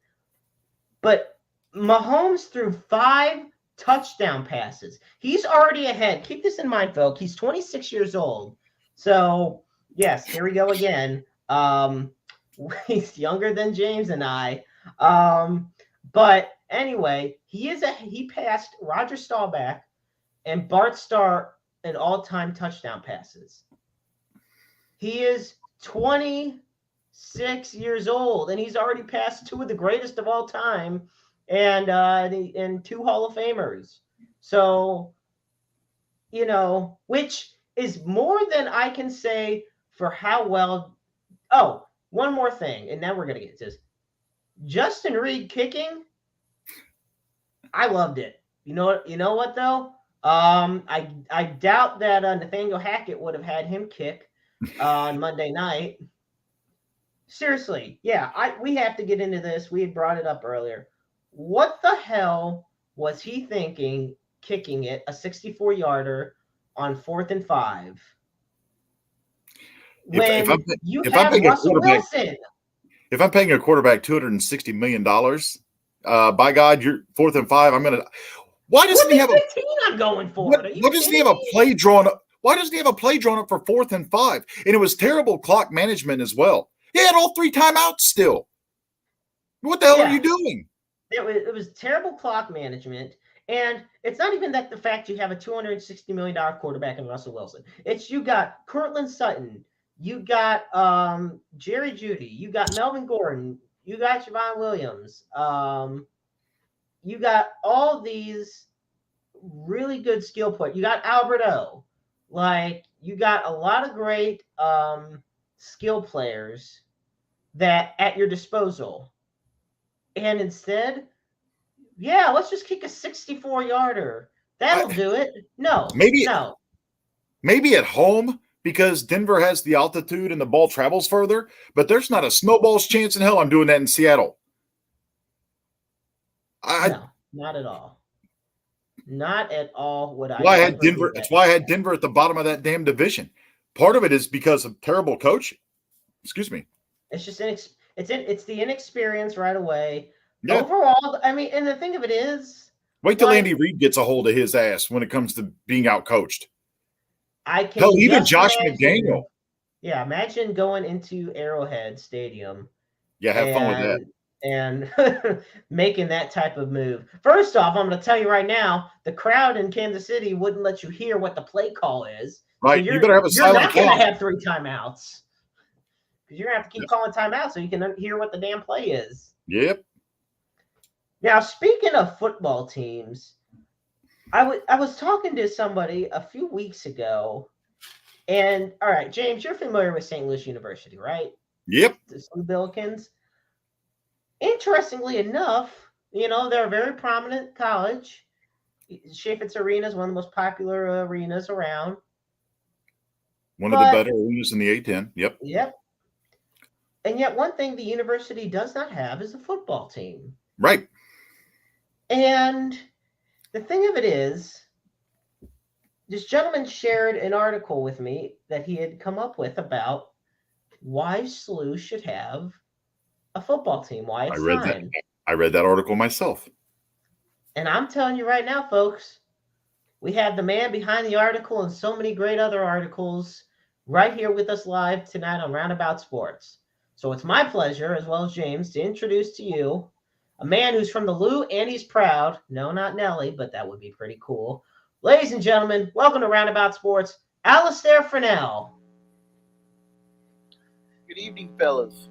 But Mahomes threw 5 touchdown passes. He's already ahead. Keep this in mind, folks. He's 26 years old. So, yes, here we go again. He's younger than James and I. But anyway, he passed Roger Staubach and Bart Starr in all-time touchdown passes. He is 26 years old, and he's already passed 2 of the greatest of all time and 2 Hall of Famers. So, which is more than I can say for how well. Oh, one more thing, and now we're going to get to this. Justin Reed kicking, I loved it. You know what though? I doubt that Nathaniel Hackett would have had him kick on Monday night. Seriously, yeah, we have to get into this. We had brought it up earlier. What the hell was he thinking kicking it, a 64-yarder on 4th and 5? When you have Russell Wilson. If I'm paying a quarterback $260 million, by God, you're 4th and 5. I'm gonna. Why doesn't he have 15 I'm going for? Why doesn't he have a play drawn up? Why doesn't he have a play drawn up for 4th and 5? And it was terrible clock management as well. He had all 3 timeouts still. What the hell are you doing? It was terrible clock management. And it's not even that the fact you have a $260 million quarterback in Russell Wilson. It's you got Cortland Sutton, you got Jerry Jeudy, you got Melvin Gordon, you got Javon Williams, you got all these really good skill players. You got Albert O. Like, you got a lot of great skill players that at your disposal. And instead, let's just kick a 64-yarder. That'll do it. No. Maybe at home because Denver has the altitude and the ball travels further, but there's not a snowball's chance in hell I'm doing that in Seattle. No, not at all. Not at all would I. That's why I had Denver at the bottom of that damn division. Part of it is because of terrible coaching. Excuse me. It's just it's the inexperience right away. Yeah. Overall, I mean, and the thing of it is, wait till Andy Reid gets a hold of his ass when it comes to being out coached. Even Josh McDaniel. Yeah, imagine going into Arrowhead Stadium. Yeah, have fun with that. And making that type of move. First off, I'm going to tell you right now, the crowd in Kansas City wouldn't let you hear what the play call is. Right, so you better have a silent clock. You're not going to have 3 timeouts. Because you're going to have to keep calling timeouts so you can hear what the damn play is. Yep. Now, speaking of football teams, I was talking to somebody a few weeks ago, and all right, James, you're familiar with St. Louis University, right? Yep. The Billikens. Interestingly enough, they're a very prominent college. Chaffetz Arena is one of the most popular arenas around. One of the better arenas in the A-10. Yep. Yep. And yet one thing the university does not have is a football team. Right. And the thing of it is, this gentleman shared an article with me that he had come up with about why SLU should have a football team. Why it's time. I read that article myself. And I'm telling you right now, folks, we have the man behind the article and so many great other articles right here with us live tonight on Roundabout Sports. So it's my pleasure, as well as James, to introduce to you a man who's from the Lou and he's proud. No, not Nelly, but that would be pretty cool. Ladies and gentlemen, welcome to Roundabout Sports, Alistair Fannell. Good evening, fellas.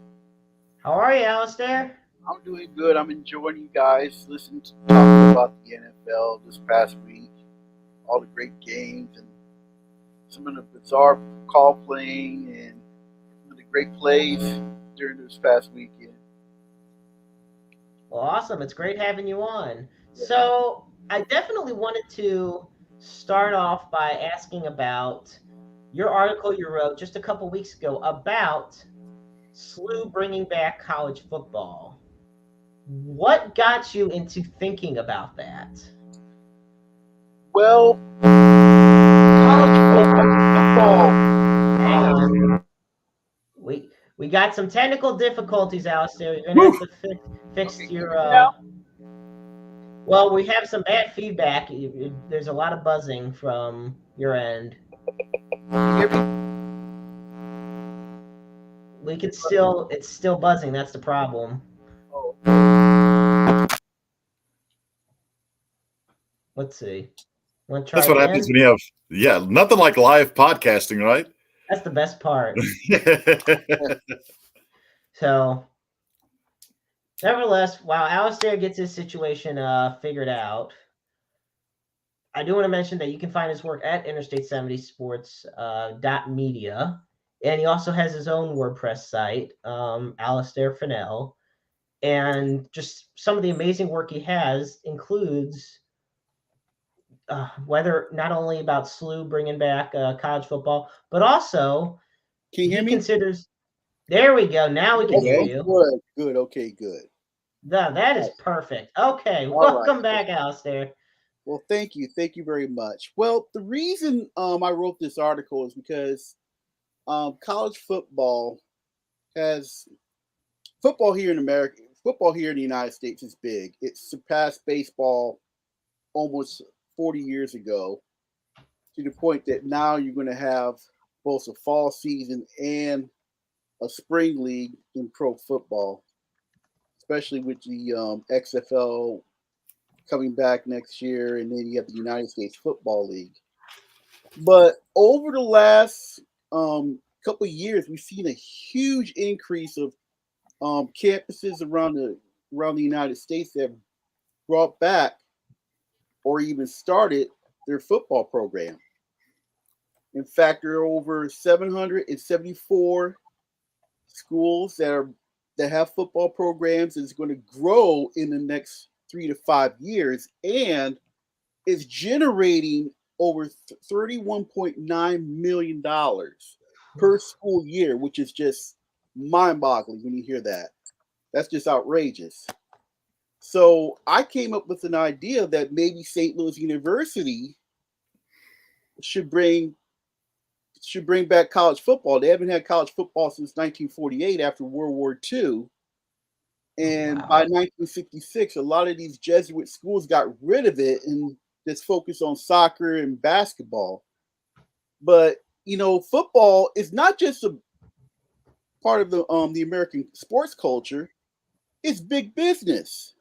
How are you, Alistair? I'm doing good. I'm enjoying you guys listening to talk about the NFL this past week, all the great games, and some of the bizarre call playing, and some of the great plays during this past weekend. Well, awesome. It's great having you on. Yeah. So I definitely wanted to start off by asking about your article you wrote just a couple weeks ago about SLU bringing back college football. What got you into thinking about that? Well, college football. Hang on. We got some technical difficulties, Alistair. You're gonna have to fix your. Well, we have some bad feedback. There's a lot of buzzing from your end. Can you hear me? It's still buzzing. That's the problem. Oh. Let's see. That's what happens when you have, nothing like live podcasting, right? That's the best part. So, nevertheless, while Alistair gets his situation figured out, I do want to mention that you can find his work at interstate70sports.media. And he also has his own WordPress site, Alistair Fannell. And just some of the amazing work he has includes whether not only about SLU bringing back college football, but also can you hear me? There we go. Now we can hear you. Good. Okay, good. That is perfect. Okay, welcome back, Alistair. Well, thank you. Thank you very much. Well, the reason I wrote this article is because college football here in America, football here in the United States is big. It surpassed baseball almost 40 years ago, to the point that now you're going to have both a fall season and a spring league in pro football, especially with the XFL coming back next year, and then you have the United States Football League. But over the last couple of years, we've seen a huge increase of campuses around the United States that have brought back or even started their football program. In fact, there are over 774 schools that have football programs. It's going to grow in the next 3 to 5 years, and it's generating over $31.9 million per school year, which is just mind-boggling when you hear that. That's just outrageous. So I came up with an idea that maybe St. Louis University should bring back college football. They haven't had college football since 1948 after World War II. And by 1966, a lot of these Jesuit schools got rid of it and just focused on soccer and basketball. But, football is not just a part of the American sports culture. It's big business.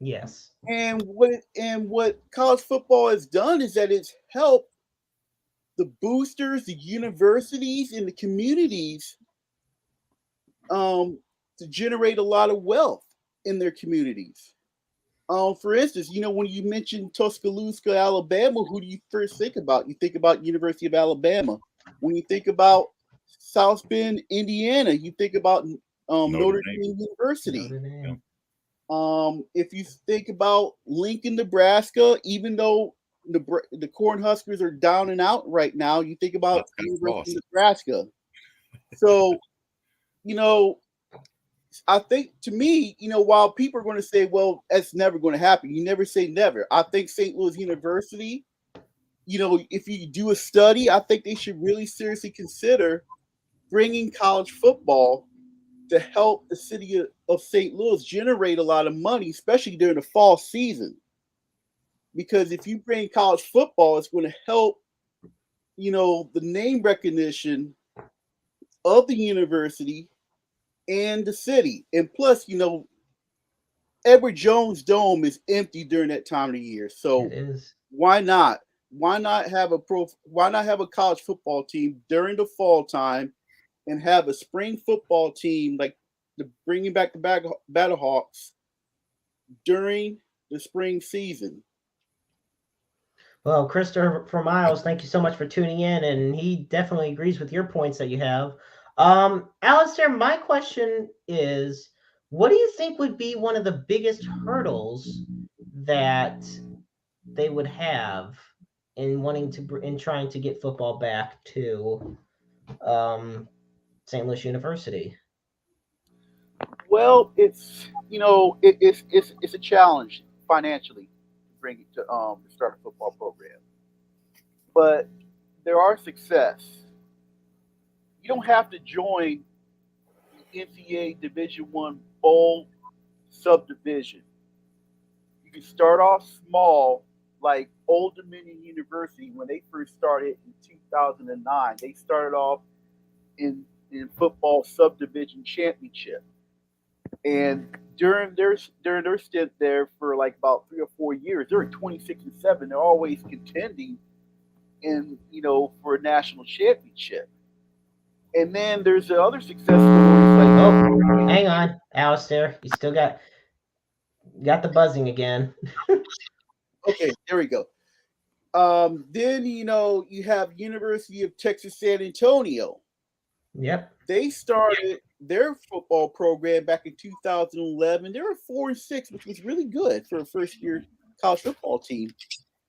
Yes. And what college football has done is that it's helped the boosters, the universities, and the communities to generate a lot of wealth in their communities. For instance, when you mention Tuscaloosa, Alabama, who do you first think about? You think about University of Alabama. When you think about South Bend, Indiana, you think about Notre Dame University. Notre Dame. If you think about Lincoln, Nebraska, even though the Cornhuskers are down and out right now, you think about University of Nebraska. So, I think, to me, while people are going to say, well, that's never going to happen, you never say never. I think St. Louis University, if you do a study, I think they should really seriously consider bringing college football to help the city of St. Louis generate a lot of money, especially during the fall season. Because if you bring college football, it's going to help, the name recognition of the university and the city. And plus, Edward Jones Dome is empty during that time of the year. So It is. why not? Why not have a college football team during the fall time and have a spring football team, like bringing back the Battlehawks during the spring season? Well, Christopher Miles, thank you so much for tuning in, and he definitely agrees with your points that you have. Alistair, my question is, what do you think would be one of the biggest hurdles that they would have in trying to get football back to St. Louis University? Well, it's it's a challenge financially to bring it to start a football program, but there are success. You don't have to join the NCAA Division One bowl subdivision. You can start off small, like Old Dominion University when they first started in 2009. They started off in football subdivision championship. And during their stint there for like about 3 or 4 years, they're 26-7. They're always contending for a national championship. And then there's the other success stories like hang on, Alistair. You still got the buzzing again. Okay, there we go. Then you have University of Texas San Antonio. Yep. They started their football program back in 2011. They were 4-6, which was really good for a first-year college football team.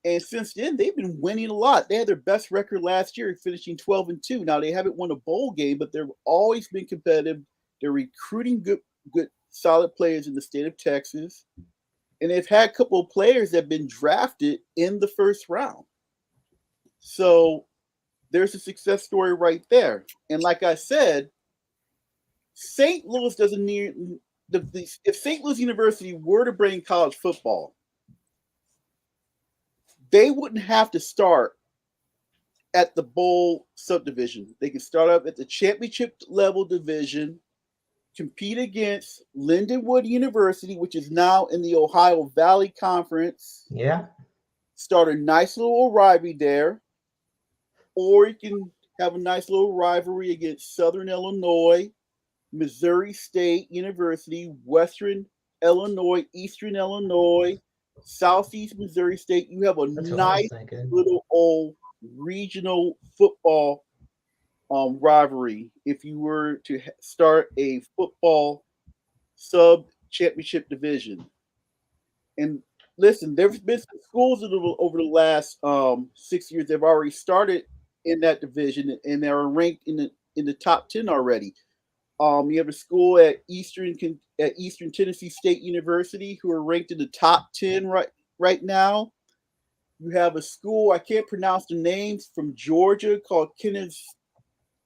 And since then, they've been winning a lot. They had their best record last year, finishing 12-2. Now they haven't won a bowl game, but they've always been competitive. They're recruiting good, solid players in the state of Texas, and they've had a couple of players that have been drafted in the first round. So there's a success story right there. And like I said, St. Louis doesn't need if St. Louis University were to bring college football, they wouldn't have to start at the bowl subdivision. They can start up at the championship level division, compete against Lindenwood University, which is now in the Ohio Valley Conference. Yeah. Start a nice little rivalry there. Or you can have a nice little rivalry against Southern Illinois, Missouri State University, Western Illinois, Eastern Illinois, Southeast Missouri State. You have a nice little old regional football rivalry if you were to start a football sub championship division. And listen, there's been some schools over the last 6 years that have already started in that division, and they're ranked in the top 10 already. You have a school at Eastern Tennessee State University who are ranked in the top 10 right now. You have a school, I can't pronounce the names, from Georgia called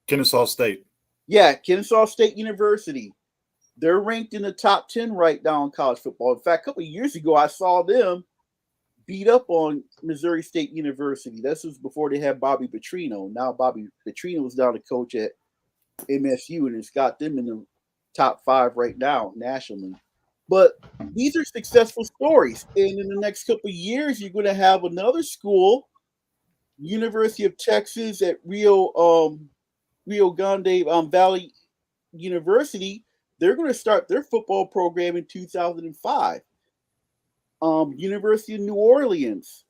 Kennesaw State. Yeah, Kennesaw State University. They're ranked in the top 10 right now in college football. In fact, a couple of years ago, I saw them beat up on Missouri State University. This was before they had Bobby Petrino. Now Bobby Petrino is now the coach at MSU, and it's got them in the top 5 right now nationally. But these are successful stories. And in the next couple of years, you're going to have another school, University of Texas at Rio Grande Valley University. They're going to start their football program in 2005. University of New Orleans,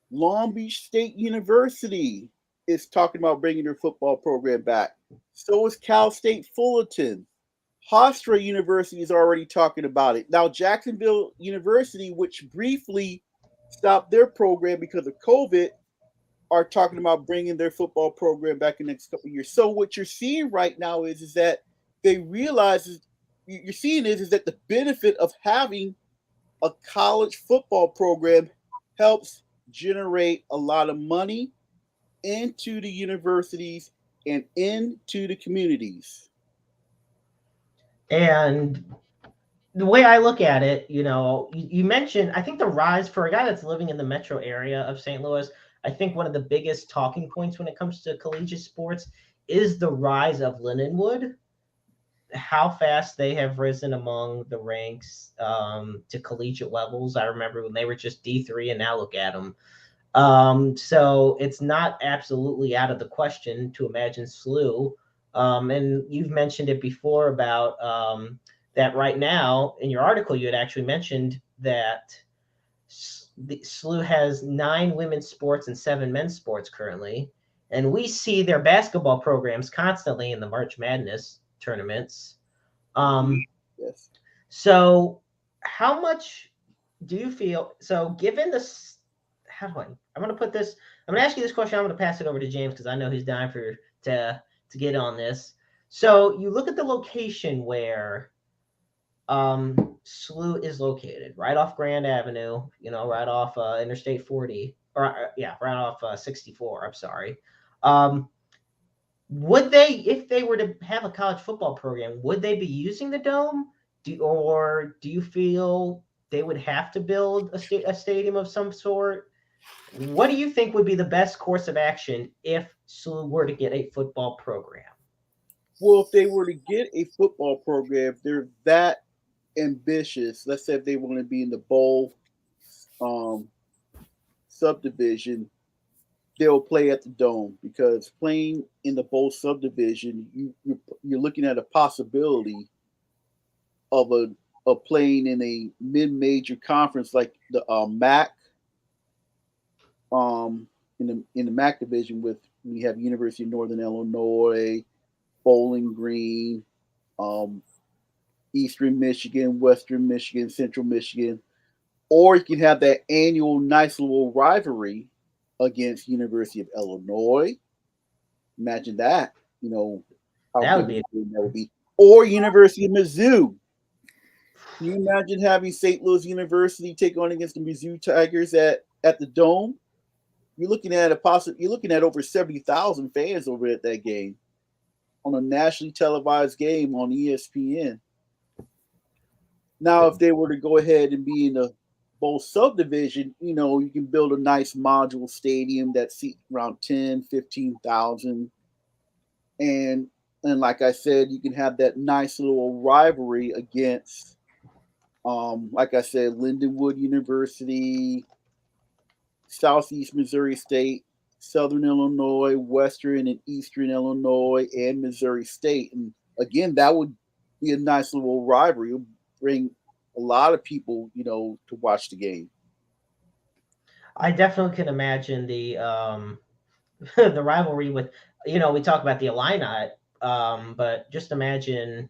Long Beach State University is talking about bringing their football program back. So is Cal State Fullerton. Hofstra University is already talking about it. Now, Jacksonville University, which briefly stopped their program because of COVID, are talking about bringing their football program back in the next couple of years. So what you're seeing right now is that they realize is that the benefit of having a college football program helps generate a lot of money into the universities and into the communities. And the way I look at it, you mentioned, I think the rise for a guy that's living in the metro area of St. Louis, I think one of the biggest talking points when it comes to collegiate sports is the rise of Lindenwood, how fast they have risen among the ranks to collegiate levels. I remember when they were just D3, and now look at them. So it's not absolutely out of the question to imagine SLU. And you've mentioned it before about that right now in your article, you had actually mentioned that the SLU has 9 women's sports and 7 men's sports currently. And we see their basketball programs constantly in the March Madness tournaments. Yes. So how much do you feel, so given this, I'm going to ask you this question. I'm going to pass it over to James because I know he's dying to get on this. So you look at the location where SLU is located, right off Grand Avenue, right off Interstate 40, right off 64. I'm sorry. Would they, if they were to have a college football program, would they be using the dome? Or do you feel they would have to build a stadium of some sort? What do you think would be the best course of action if SLU were to get a football program? Well, if they were to get a football program, they're that ambitious. Let's say if they want to be in the bowl subdivision, they'll play at the dome, because playing in the bowl subdivision, you're looking at a possibility of playing in a mid-major conference like the MAC. In the MAC division, we have University of Northern Illinois, Bowling Green, Eastern Michigan, Western Michigan, Central Michigan, or you can have that annual nice little rivalry against University of Illinois. Imagine that, how that that would be. Or University of Mizzou. Can you imagine having St. Louis University take on against the Mizzou Tigers at the Dome? You're looking at over 70,000 fans over at that game, on a nationally televised game on ESPN. Now, if they were to go ahead and be in the both subdivision, you can build a nice modular stadium that seats around 10, 15,000. And like I said, you can have that nice little rivalry against, like I said, Lindenwood University, Southeast Missouri State, Southern Illinois, Western and Eastern Illinois, and Missouri State. And again, that would be a nice little rivalry. It would bring a lot of people, to watch the game. I definitely can imagine the the rivalry with, we talk about the Illini, but just imagine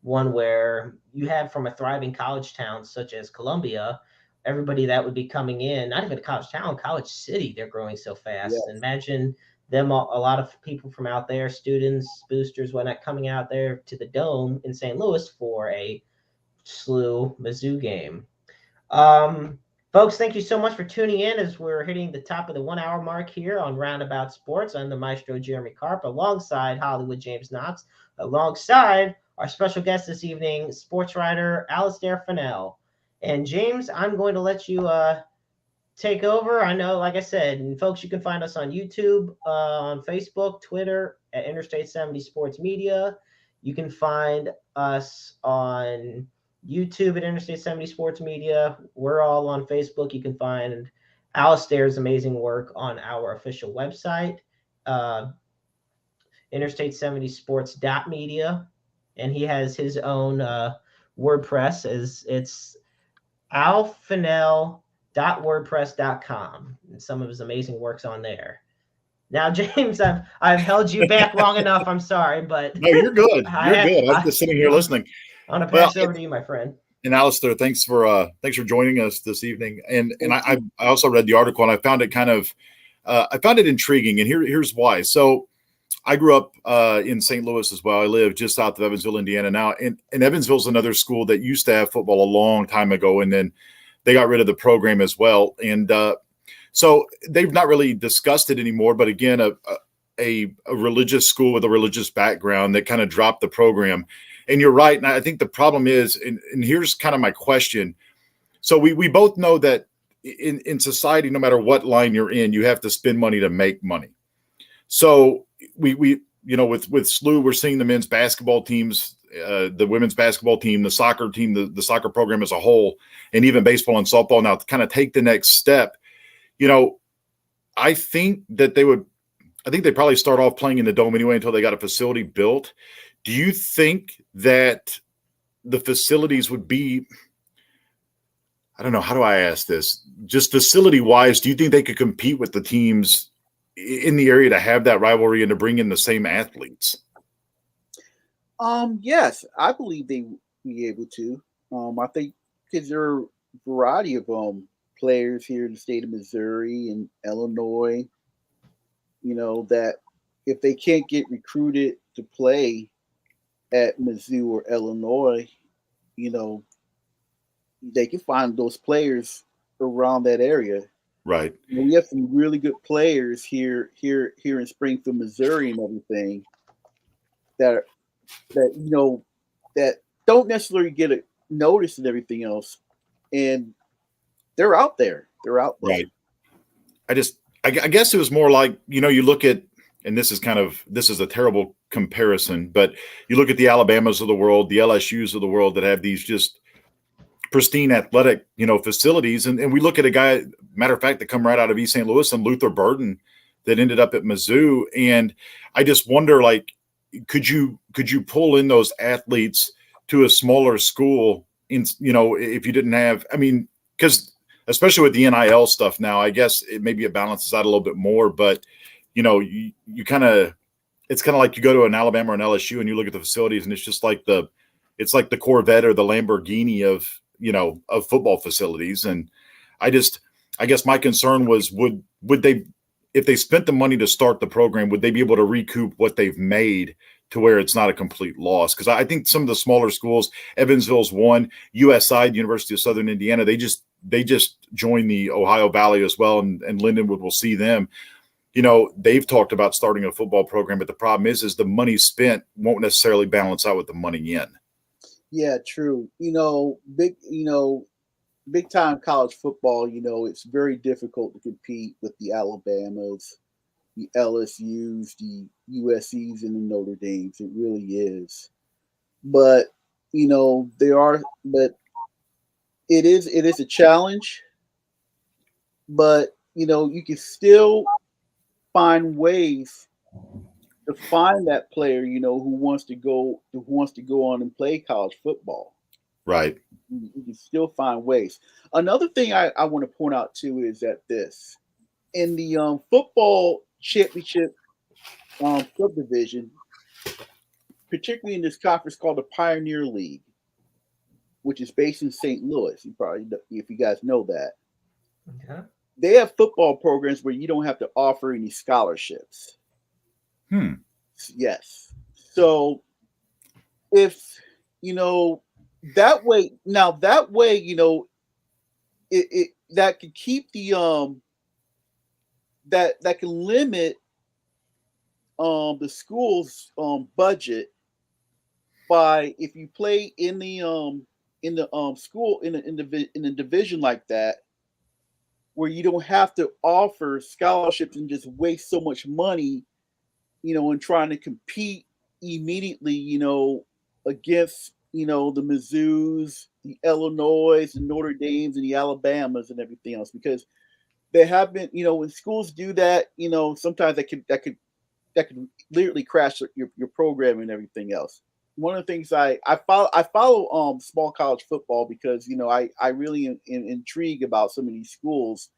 one where you have from a thriving college town such as Columbia, everybody that would be coming in, not even a college town, college city, they're growing so fast. Yes. Imagine them, a lot of people from out there, students, boosters, whatnot, coming out there to the Dome in St. Louis for a SLU Mizzou game. Folks, thank you so much for tuning in as we're hitting the top of the 1 hour mark here on Roundabout Sports. I'm the maestro Jeremy Karp, alongside Hollywood James Knox, alongside our special guest this evening, sports writer Alistair Fannell. And James, I'm going to let you take over. I know, like I said, and folks, you can find us on YouTube, on Facebook, Twitter, at Interstate 70 Sports Media. You can find us on YouTube at Interstate 70 Sports Media. We're all on Facebook. You can find Alistair's amazing work on our official website, interstate70sports.media. And he has his own WordPress. It's alfannell.wordpress.com. And some of his amazing work's on there. Now, James, I've held you back long enough. I'm sorry, but no, you're good. You're good. I'm just sitting here listening. I'm gonna pass it over to you, my friend. And Alistair, thanks for joining us this evening. And I also read the article and I found it intriguing. And here's why. So I grew up in St. Louis as well. I live just south of Evansville, Indiana now. And Evansville's another school that used to have football a long time ago, and then they got rid of the program as well. And so they've not really discussed it anymore. But again, a religious school with a religious background that kind of dropped the program. And you're right. And I think the problem is, and here's kind of my question. So we both know that in society, no matter what line you're in, you have to spend money to make money. So we with SLU, we're seeing the men's basketball teams, the women's basketball team, the soccer team, the soccer program as a whole, and even baseball and softball now to kind of take the next step. I think they'd probably start off playing in the Dome anyway until they got a facility built. Do you think that the facilities would be, I don't know, how do I ask this? Just facility-wise, do you think they could compete with the teams in the area to have that rivalry and to bring in the same athletes? Yes, I believe they would be able to. I think because there are a variety of players here in the state of Missouri and Illinois, that if they can't get recruited to play at Mizzou or Illinois, they can find those players around that area. Right. We have some really good players here in Springfield, Missouri, and everything that don't necessarily get a notice and everything else, and they're out there. Right. I guess it was more like, you look at, and this is a terrible comparison, but you look at the Alabamas of the world, the LSUs of the world that have these just pristine athletic, facilities. And we look at a guy, matter of fact, that come right out of East St. Louis, and Luther Burden that ended up at Mizzou. And I just wonder, like, could you pull in those athletes to a smaller school if you didn't have, because especially with the NIL stuff now, I guess it balances out a little bit more, but you kind of, it's kind of like you go to an Alabama or an LSU and you look at the facilities and it's just like it's like the Corvette or the Lamborghini of football facilities. And I guess my concern was, would they, if they spent the money to start the program, would they be able to recoup what they've made to where it's not a complete loss? Because I think some of the smaller schools, Evansville's one, USI, University of Southern Indiana, they just joined the Ohio Valley as well, and Lindenwood will see them. They've talked about starting a football program, but the problem is the money spent won't necessarily balance out with the money in. Yeah, true. big time college football, it's very difficult to compete with the Alabamas, the LSUs, the USCs, and the Notre Dames. It really is. But but it is a challenge. But you can still find ways to find that player, who wants to go on and play college football. Right. You can still find ways. Another thing I want to point out too is that this in the football championship subdivision, particularly in this conference called the Pioneer League, which is based in St. Louis. You probably, if you guys know that, they have football programs where you don't have to offer any scholarships. Yes. So if that way, it that can keep the that can limit the school's budget by, if you play in the school in a division like that, where you don't have to offer scholarships and just waste so much money, in trying to compete immediately, against the Mizzous, the Illinois, the Notre Dames, and the Alabamas and everything else, because there have been, when schools do that, sometimes that could literally crash your program and everything else. One of the things I follow small college football because I really am intrigued about some of these schools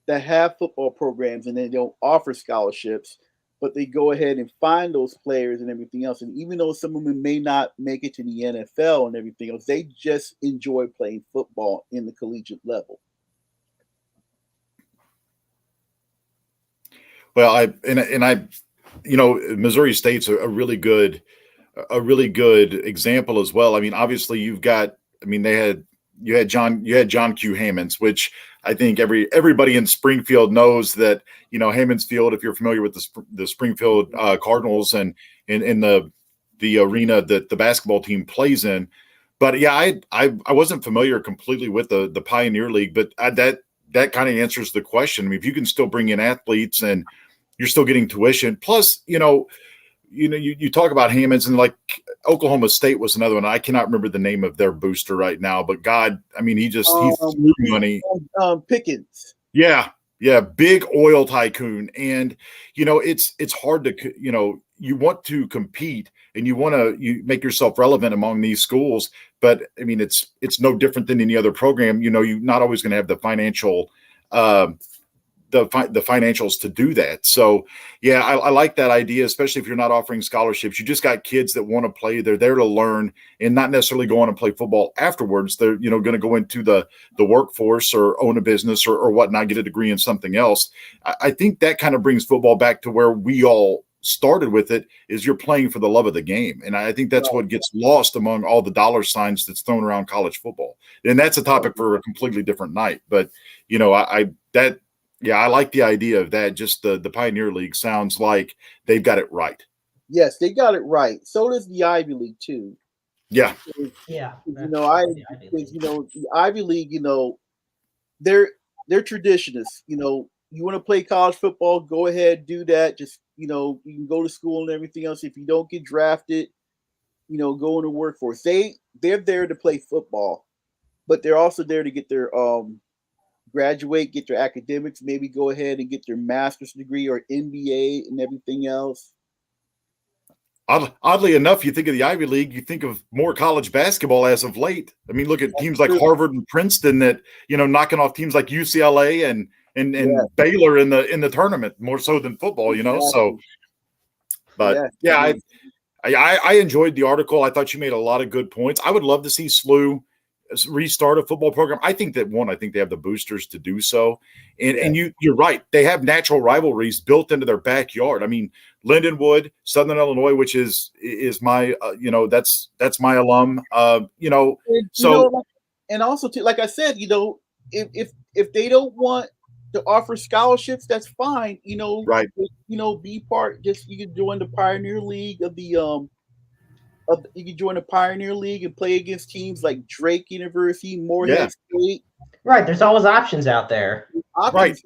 that have football programs and they don't offer scholarships, but they go ahead and find those players and everything else. And even though some of them may not make it to the NFL and everything else, they just enjoy playing football in the collegiate level. Well, Missouri State's a really good example as well. I mean, obviously you had John Q. Hammonds, which I think everybody in Springfield knows that, Hammonds Field, if you're familiar with the Springfield Cardinals and in the arena that the basketball team plays in. But yeah, I wasn't familiar completely with the Pioneer League, but that kind of answers the question. I mean, if you can still bring in athletes and you're still getting tuition, plus, you talk about Hammonds, and like Oklahoma State was another one. I cannot remember the name of their booster right now, but God, I mean, he threw money. Pickens. Yeah, big oil tycoon, and it's hard to you want to compete and you make yourself relevant among these schools, but I mean it's no different than any other program. You're not always going to have the financial. The financials to do that. So yeah, I like that idea, especially if you're not offering scholarships. You just got kids that want to play. They're there to learn and not necessarily go on and play football afterwards. They're, going to go into the workforce or own a business or whatnot, get a degree in something else. I think that kind of brings football back to where we all started with it, is you're playing for the love of the game. And I think that's what gets lost among all the dollar signs that's thrown around college football. And that's a topic for a completely different night. But, I like the idea of that. Just the Pioneer League sounds like they've got it right. Yes, they got it right. So does the Ivy League too. Yeah. The Ivy League, they're traditionists. You want to play college football, go ahead, do that. Just you can go to school and everything else. If you don't get drafted, go into workforce. They're there to play football, but they're also there to get their graduate, get their academics, maybe go ahead and get their master's degree or MBA and everything else. Oddly enough, you think of the Ivy League, you think of more college basketball as of late. I mean, look at teams like Harvard and Princeton that, knocking off teams like UCLA and Baylor in the tournament more so than football, Exactly. So, but I enjoyed the article. I thought you made a lot of good points. I would love to see SLU restart a football program. I think they have the boosters to do so. And you're right. They have natural rivalries built into their backyard. I mean, Lindenwood, Southern Illinois, which is my, that's my alum, and also too, like I said, if they don't want to offer scholarships, that's fine. Right. Be part, you can join the Pioneer League of the You can join the Pioneer League and play against teams like Drake University, Yeah. Morehead State. Right. There's always options out there. Right.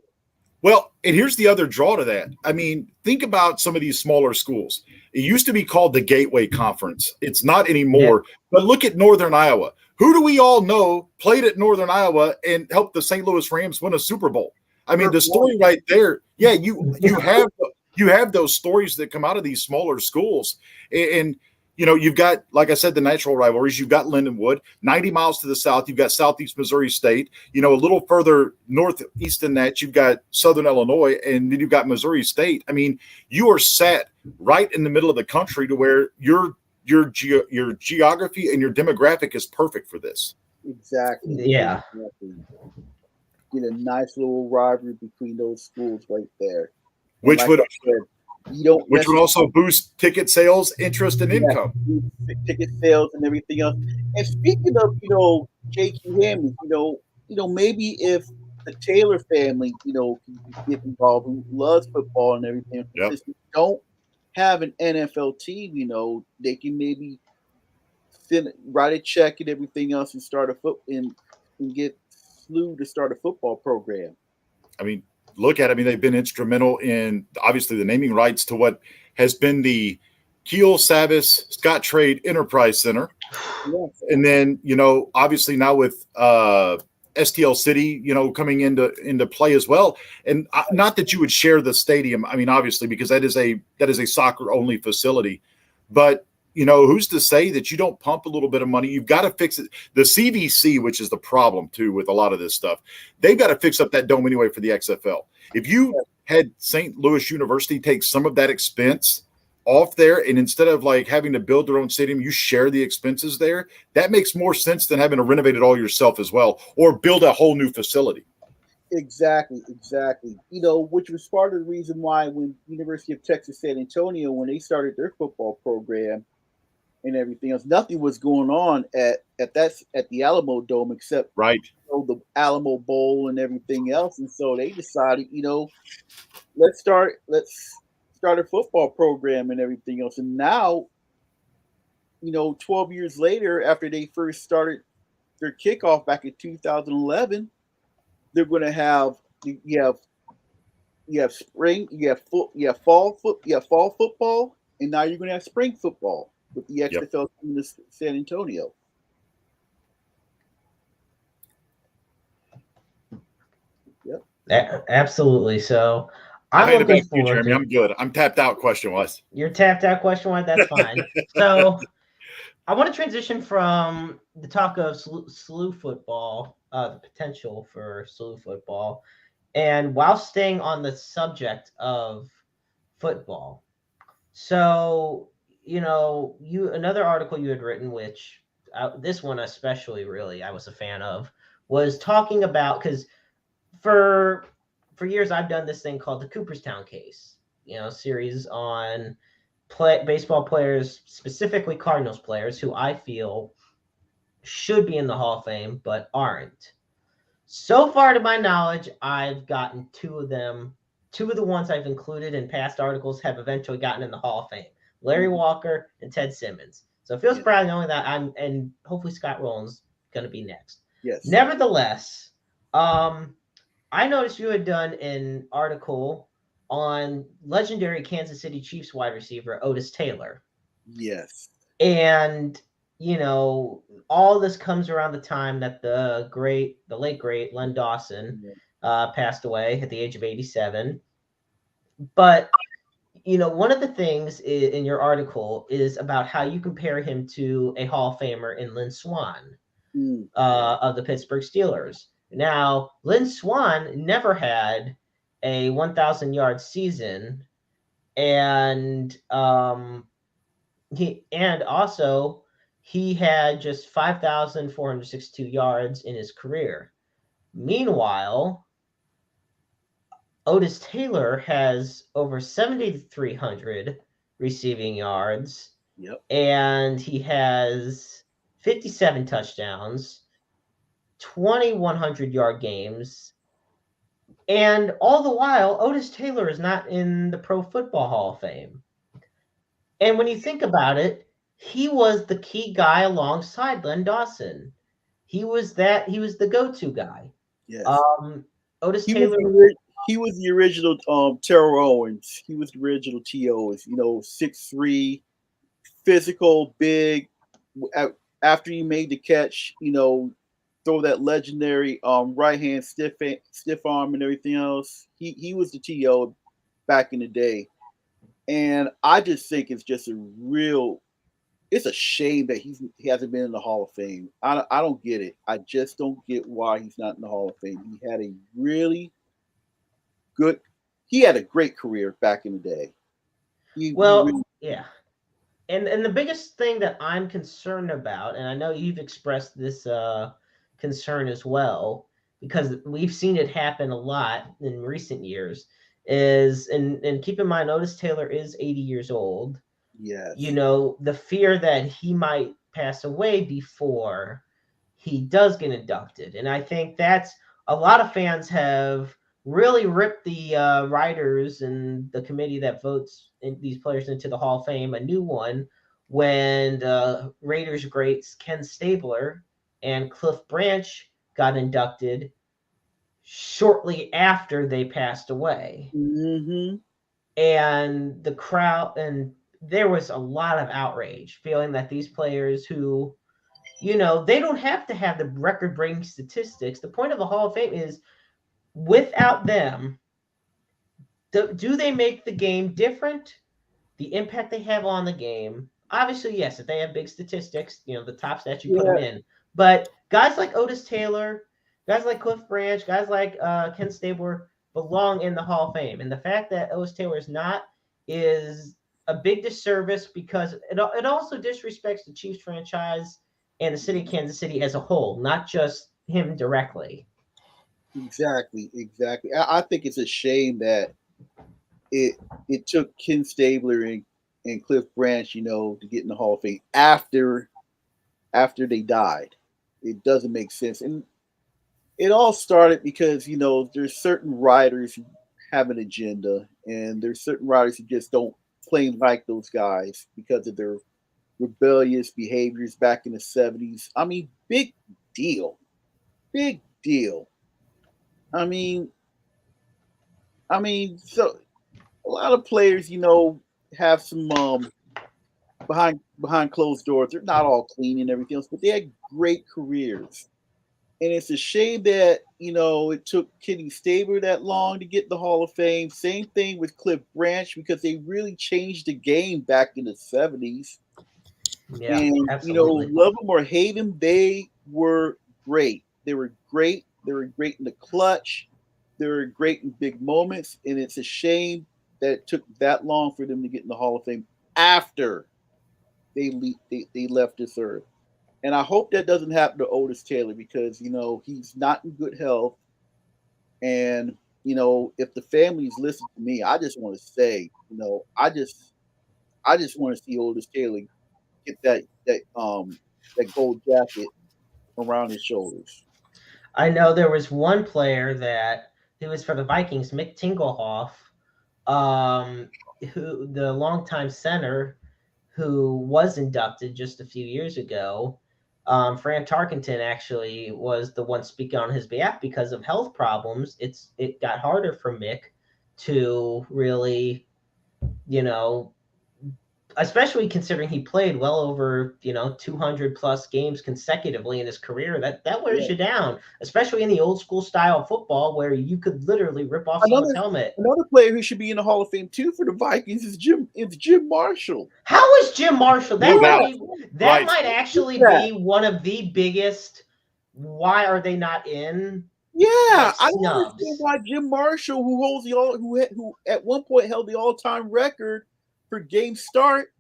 Well, and here's the other draw to that. I mean, think about some of these smaller schools. It used to be called the Gateway Conference. It's not anymore. Yeah. But look at Northern Iowa. Who do we all know played at Northern Iowa and helped the St. Louis Rams win a Super Bowl? I mean, the story right there. Yeah, you have those stories that come out of these smaller schools, and you know, you've got, like I said, the natural rivalries. You've got Lindenwood. 90 miles to the south, you've got Southeast Missouri State. You know, a little further northeast than that, you've got Southern Illinois, and then you've got Missouri State. I mean, you are sat right in the middle of the country to where your geography and your demographic is perfect for this. Exactly. Yeah. Exactly. Get a nice little rivalry between those schools right there. Which would also boost ticket sales, interest, and income. Ticket sales and everything else. And speaking of, you know, J.Q. Hammond, you know, maybe if the Taylor family, you know, can get involved, who loves football and everything, since we don't have an NFL team, you know, they can maybe write a check and everything else and start and get SLU to start a football program. I mean, look at it. I mean, they've been instrumental in obviously the naming rights to what has been the Keel Savis Scott Trade Enterprise Center. Yes. And then, you know, obviously now with STL City, you know, coming into play as well. And not that you would share the stadium. I mean, obviously, because that is a soccer only facility, but you know, who's to say that you don't pump a little bit of money? You've got to fix it. The CVC, which is the problem too with a lot of this stuff, they've got to fix up that dome anyway for the XFL. If you had St. Louis University take some of that expense off there, and instead of like having to build their own stadium, you share the expenses there, that makes more sense than having to renovate it all yourself as well, or build a whole new facility. Exactly. You know, which was part of the reason why when University of Texas San Antonio, when they started their football program, and everything else, nothing was going on at the Alamo Dome except right, you know, the Alamo Bowl and everything else. And so they decided, you know, let's start a football program and everything else. And now, you know, 12 years later, after they first started their kickoff back in 2011, they're going to have spring, fall football, and now you're going to have spring football with the XFL in San Antonio. Yep. Absolutely. So I'm looking forward to Jeremy. I'm good. I'm tapped out question-wise. You're tapped out question-wise? That's fine. So I want to transition from the talk of SLU football, the potential for SLU football, and while staying on the subject of football. So, you know, another article you had written, which this one especially really I was a fan of, was talking about, because for years I've done this thing called the Cooperstown case, you know, series on baseball players, specifically Cardinals players, who I feel should be in the Hall of Fame but aren't. So far, to my knowledge, I've gotten two of them. Two of the ones I've included in past articles have eventually gotten in the Hall of Fame: Larry Walker and Ted Simmons. So it feels proud knowing that and hopefully Scott Rowland's going to be next. Yes. Nevertheless, I noticed you had done an article on legendary Kansas City Chiefs wide receiver Otis Taylor. Yes. And, you know, all this comes around the time that the late great Len Dawson passed away at the age of 87. But, you know, one of the things in your article is about how you compare him to a Hall of Famer in Lynn Swann of the Pittsburgh Steelers. Now, Lynn Swann never had a 1,000-yard season, and he had just 5,462 yards in his career. Meanwhile, Otis Taylor has over 7,300 receiving yards, and he has 57 touchdowns, 2,100-yard games, and all the while, Otis Taylor is not in the Pro Football Hall of Fame. And when you think about it, he was the key guy alongside Len Dawson. He was the go-to guy. Yes. Otis He Taylor. he was the original Terrell Owens. He was the original T.O. 6'3", physical, big. After he made the catch, throw that legendary right hand stiff arm and everything else. He was the T.O. back in the day. And I just think it's just it's a shame that he hasn't been in the Hall of Fame. I don't get it. I just don't get why he's not in the Hall of Fame. He had a great career back in the day. Yeah. And the biggest thing that I'm concerned about, and I know you've expressed this concern as well, because we've seen it happen a lot in recent years, is and keep in mind Otis Taylor is 80 years old. Yes. The fear that he might pass away before he does get inducted. And I think that's a lot of fans have really ripped the writers and the committee that votes these players into the Hall of Fame a new one when Raiders greats Ken Stabler and Cliff Branch got inducted shortly after they passed away. Mm-hmm. And the crowd, and there was a lot of outrage feeling that these players who, they don't have to have the record-breaking statistics. The point of the Hall of Fame is without them, do they make the game different? The impact they have on the game, obviously, yes. If they have big statistics, the top stats you put them in. But guys like Otis Taylor, guys like Cliff Branch, guys like Ken Stabler belong in the Hall of Fame. And the fact that Otis Taylor is not is a big disservice because it also disrespects the Chiefs franchise and the city of Kansas City as a whole, not just him directly. Exactly. I think it's a shame that it took Ken Stabler and Cliff Branch, to get in the Hall of Fame after they died. It doesn't make sense. And it all started because, there's certain writers who have an agenda, and there's certain writers who just don't plain like those guys because of their rebellious behaviors back in the 70s. I mean, big deal. Big deal. I mean, so a lot of players, have some behind closed doors. They're not all clean and everything else, but they had great careers. And it's a shame that, it took Kenny Stabler that long to get the Hall of Fame. Same thing with Cliff Branch because they really changed the game back in the 70s. Yeah, and, absolutely. love them or hate them, they were great. They were great. They were great in the clutch. They were great in big moments. And it's a shame that it took that long for them to get in the Hall of Fame after they left this earth. And I hope that doesn't happen to Otis Taylor because, he's not in good health. And, if the families listen to me, I just want to say, I just want to see Otis Taylor get that gold jacket around his shoulders. I know there was one player that who was for the Vikings, Mick Tingelhoff, who the longtime center who was inducted just a few years ago. Fran Tarkenton actually was the one speaking on his behalf because of health problems. It got harder for Mick to really, especially considering he played well over 200 plus games consecutively in his career. That wears you down, especially in the old school style of football where you could literally rip off someone's helmet. Another player who should be in the Hall of Fame too for the Vikings is Jim Marshall. How is Jim Marshall? That might actually be one of the biggest. Why are they not in? Yeah, I don't understand why Jim Marshall, who at one point held the all-time record for game start,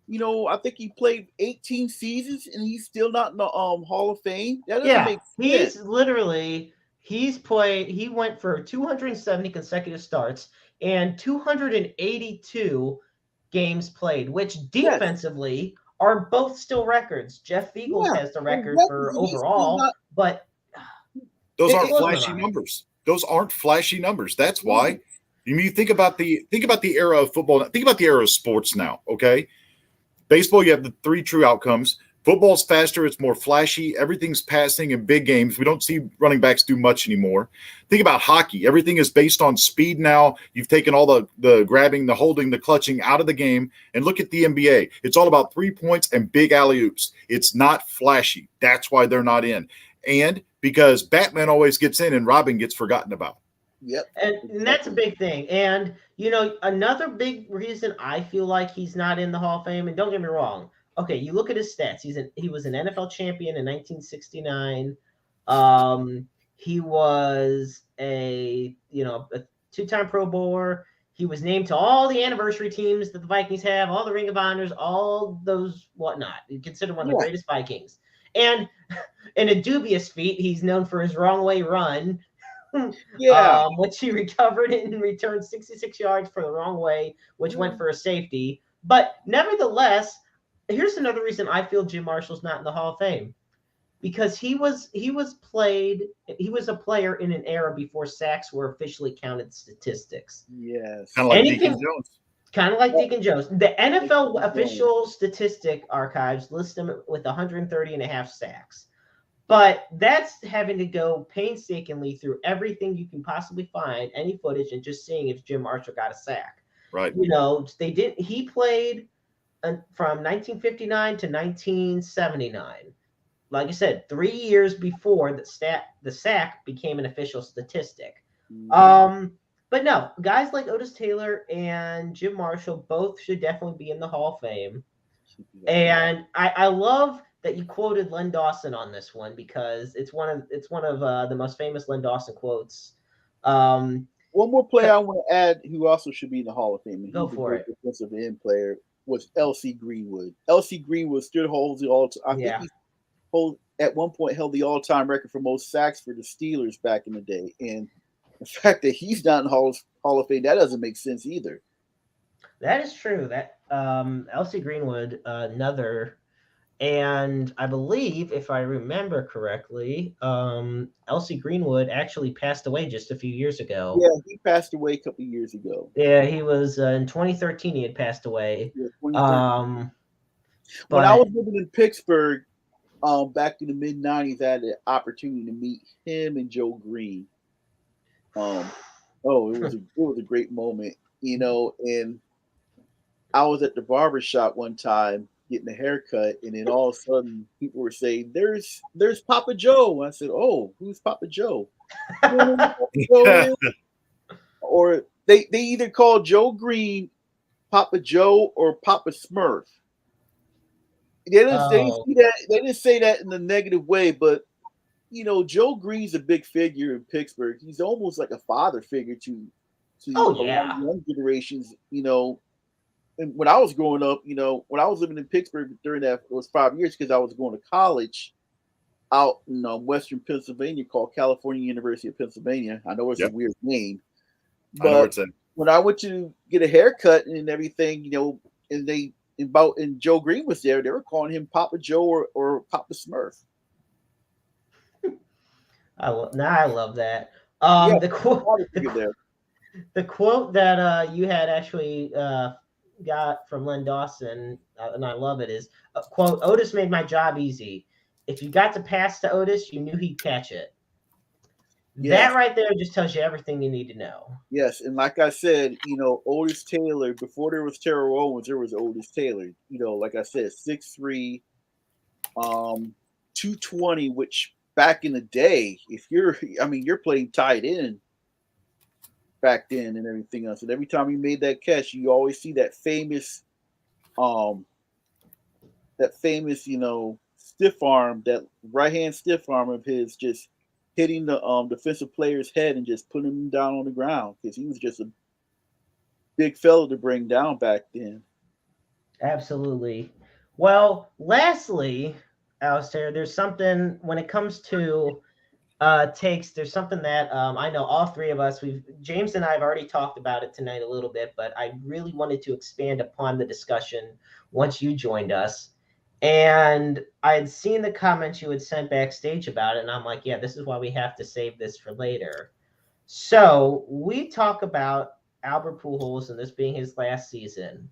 I think he played 18 seasons and he's still not in the Hall of Fame. That doesn't make sense. He went for 270 consecutive starts and 282 games played, which defensively are both still records. Jeff Beagles has the record for overall, but those aren't flashy numbers. Those aren't flashy numbers. That's why. You think about the era of football. Think about the era of sports now. Okay, Baseball, you have the three true outcomes. Football's faster. It's more flashy. Everything's passing in big games. We don't see running backs do much anymore. Think about hockey. Everything is based on speed now. You've taken all the grabbing, the holding, the clutching out of the game. And look at the NBA. It's all about 3 points and big alley-oops. It's not flashy. That's why they're not in. And because Batman always gets in and Robin gets forgotten about. Yep. And that's a big thing. And, another big reason I feel like he's not in the Hall of Fame, and don't get me wrong, okay, you look at his stats. He was an NFL champion in 1969. He was a two-time Pro Bowler. He was named to all the anniversary teams that the Vikings have, all the Ring of Honors, all those whatnot. He's considered one of the greatest Vikings. And in a dubious feat, he's known for his wrong way run. Which he recovered and returned 66 yards for the wrong way, which went for a safety. But nevertheless, here's another reason I feel Jim Marshall's not in the Hall of Fame, because he was a player in an era before sacks were officially counted statistics. Yes, kind of like Deacon Jones. Kind of like Deacon Jones. The NFL official statistic archives list him with 130 and a half sacks. But that's having to go painstakingly through everything you can possibly find, any footage, and just seeing if Jim Marshall got a sack. Right. They didn't. He played from 1959 to 1979. Like I said, 3 years before the sack became an official statistic. But no, guys like Otis Taylor and Jim Marshall both should definitely be in the Hall of Fame. And I love that you quoted Len Dawson on this one, because it's one of the most famous Len Dawson quotes. One more player I want to add who also should be in the Hall of Fame, and go for it. Defensive end player was L.C. Greenwood. L.C. Greenwood still holds the all-time. I think he at one point held the all-time record for most sacks for the Steelers back in the day. And the fact that he's not in the Hall of Fame, that doesn't make sense either. That is true. That L.C. Greenwood, another. And I believe, if I remember correctly, L.C. Greenwood actually passed away just a few years ago. Yeah, he passed away a couple of years ago. Yeah, he was in 2013. He had passed away. Yeah, when I was living in Pittsburgh, back in the mid '90s, I had the opportunity to meet him and Joe Green. It was a great moment, And I was at the barber shop one time getting a haircut, and then all of a sudden people were saying, "There's Papa Joe." I said, "Oh, who's Papa Joe?" Or they either called Joe Green Papa Joe or Papa Smurf. They didn't say that in a negative way, but Joe Green's a big figure in Pittsburgh. He's almost like a father figure to young generations. And when I was growing up, when I was living in Pittsburgh during that, it was 5 years because I was going to college out in Western Pennsylvania called California University of Pennsylvania. I know it's a weird name, but when I went to get a haircut and everything, and Joe Green was there, they were calling him Papa Joe or Papa Smurf. I love that. The quote that you had actually got from Len Dawson, and I love it, is quote, "Otis made my job easy. If you got to pass to Otis, you knew he'd catch it." Yes. That right there just tells you everything you need to know. Yes, and like I said, Otis Taylor, before there was Terrell Owens, there was Otis Taylor. Like I said, 6'3", 220, which back in the day, you're playing tight end back then and everything else. And every time he made that catch, you always see that famous, stiff arm, that right hand stiff arm of his, just hitting the defensive player's head and just putting him down on the ground, because he was just a big fellow to bring down back then. Absolutely. Well, lastly, Alistair, there's something when it comes to takes. There's something that I know all three of us, James and I have already talked about it tonight a little bit, but I really wanted to expand upon the discussion once you joined us. And I had seen the comments you had sent backstage about it, and I'm like, yeah, this is why we have to save this for later. So we talk about Albert Pujols and this being his last season.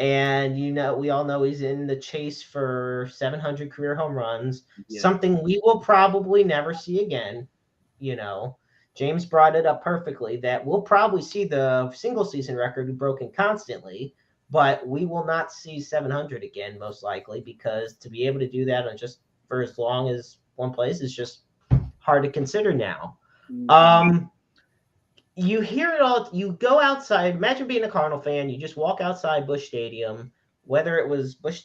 And we all know he's in the chase for 700 career home runs, Yeah. something we will probably never see again. James brought it up perfectly that we'll probably see the single season record broken constantly, but we will not see 700 again, most likely, because to be able to do that on just for as long as one place is just hard to consider now. Mm-hmm. You hear it all. You go outside. Imagine being a Cardinal fan. You just walk outside Busch Stadium, whether it was Busch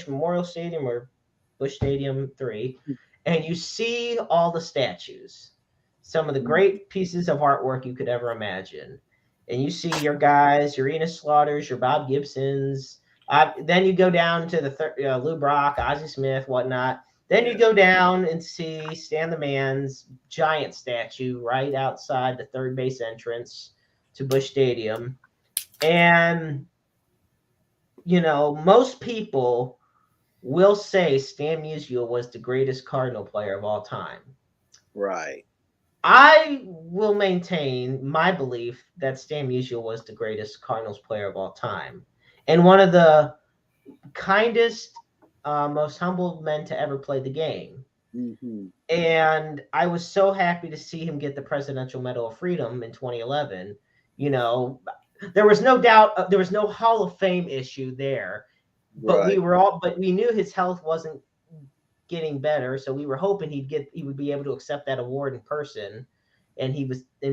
Memorial Stadium or Busch Stadium 3, and you see all the statues, some of the great pieces of artwork you could ever imagine. And you see your guys, your Enos Slaughters, your Bob Gibsons. Then you go down to the Lou Brock, Ozzie Smith, whatnot. Then you go down and see Stan the Man's giant statue right outside the third base entrance to Busch Stadium. And, most people will say Stan Musial was the greatest Cardinal player of all time. Right. I will maintain my belief that Stan Musial was the greatest Cardinals player of all time. And one of the kindest, most humble men to ever play the game. Mm-hmm. And I was so happy to see him get the Presidential Medal of Freedom in 2011. There was no doubt, there was no Hall of Fame issue there, but we knew his health wasn't getting better, so we were hoping he would be able to accept that award in person, and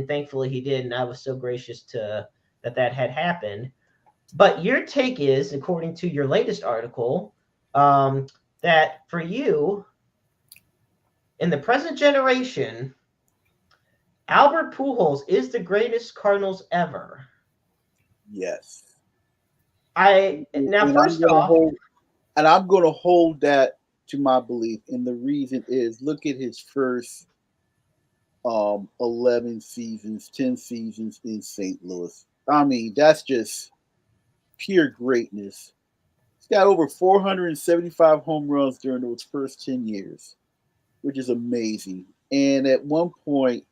thankfully he did, and I was so gracious that had happened. But your take is, according to your latest article, that for you, in the present generation, Albert Pujols is the greatest Cardinals ever. Yes. I'm going to hold that to my belief, and the reason is, look at his first 11 seasons, 10 seasons in St. Louis. I mean, that's just pure greatness. He's got over 475 home runs during those first 10 years, which is amazing. And at one point,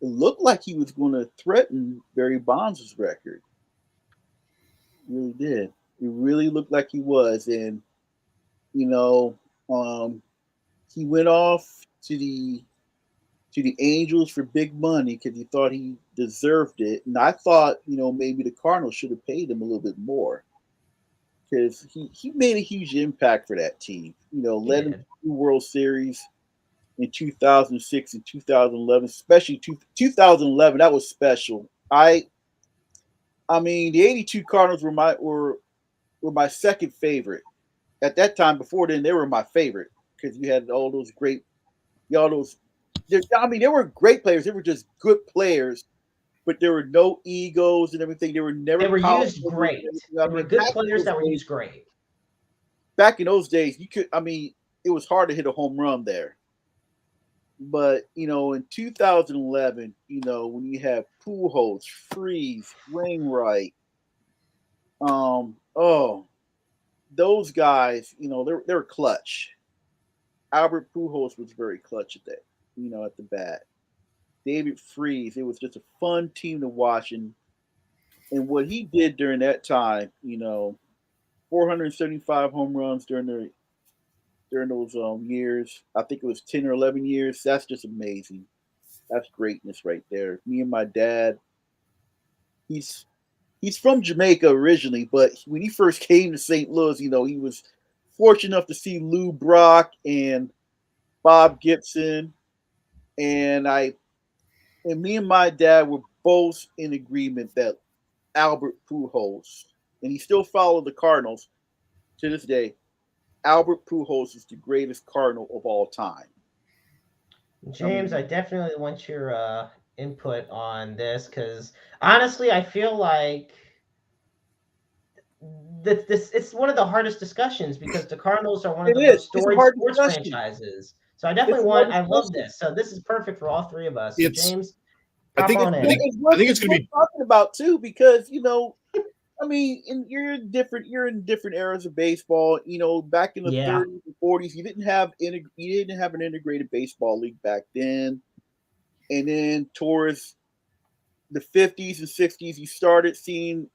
it looked like he was going to threaten Barry Bonds' record. It really did. It really looked like he was. And, he went off to the Angels for big money because he thought he deserved it. And I thought, maybe the Cardinals should have paid him a little bit more because he made a huge impact for that team. Led them to 2 World Series in 2006 and 2011, especially 2011. That was special. I mean, the '82 Cardinals were my second favorite. At that time, before then, they were my favorite because you had all those great, they were great players. They were just good players, but there were no egos and everything. They were never. They were used great. They were good players that were used great. Back in those days, it was hard to hit a home run there. But, in 2011, when you have Pujols, Freeze, Wainwright, those guys, they're clutch. Albert Pujols was very clutch at that, at the bat. David Freeze, it was just a fun team to watch. And what he did during that time, 475 home runs during those years. I think it was 10 or 11 years. That's just amazing. That's greatness right there. Me and my dad, he's from Jamaica originally, but when he first came to St. Louis, he was fortunate enough to see Lou Brock and Bob Gibson, and me and my dad were both in agreement that Albert Pujols, and he still followed the Cardinals to this day. Albert Pujols is the greatest Cardinal of all time. James, I definitely want your input on this because honestly, I feel like it's one of the hardest discussions because the Cardinals are one of the most storied sports franchises. So I love this. So this is perfect for all three of us. So James, I think it's going to be talking about too because you're in different eras of baseball. Back in the 30s and 40s, you didn't have an integrated baseball league back then. And then towards the 50s and 60s, you started seeing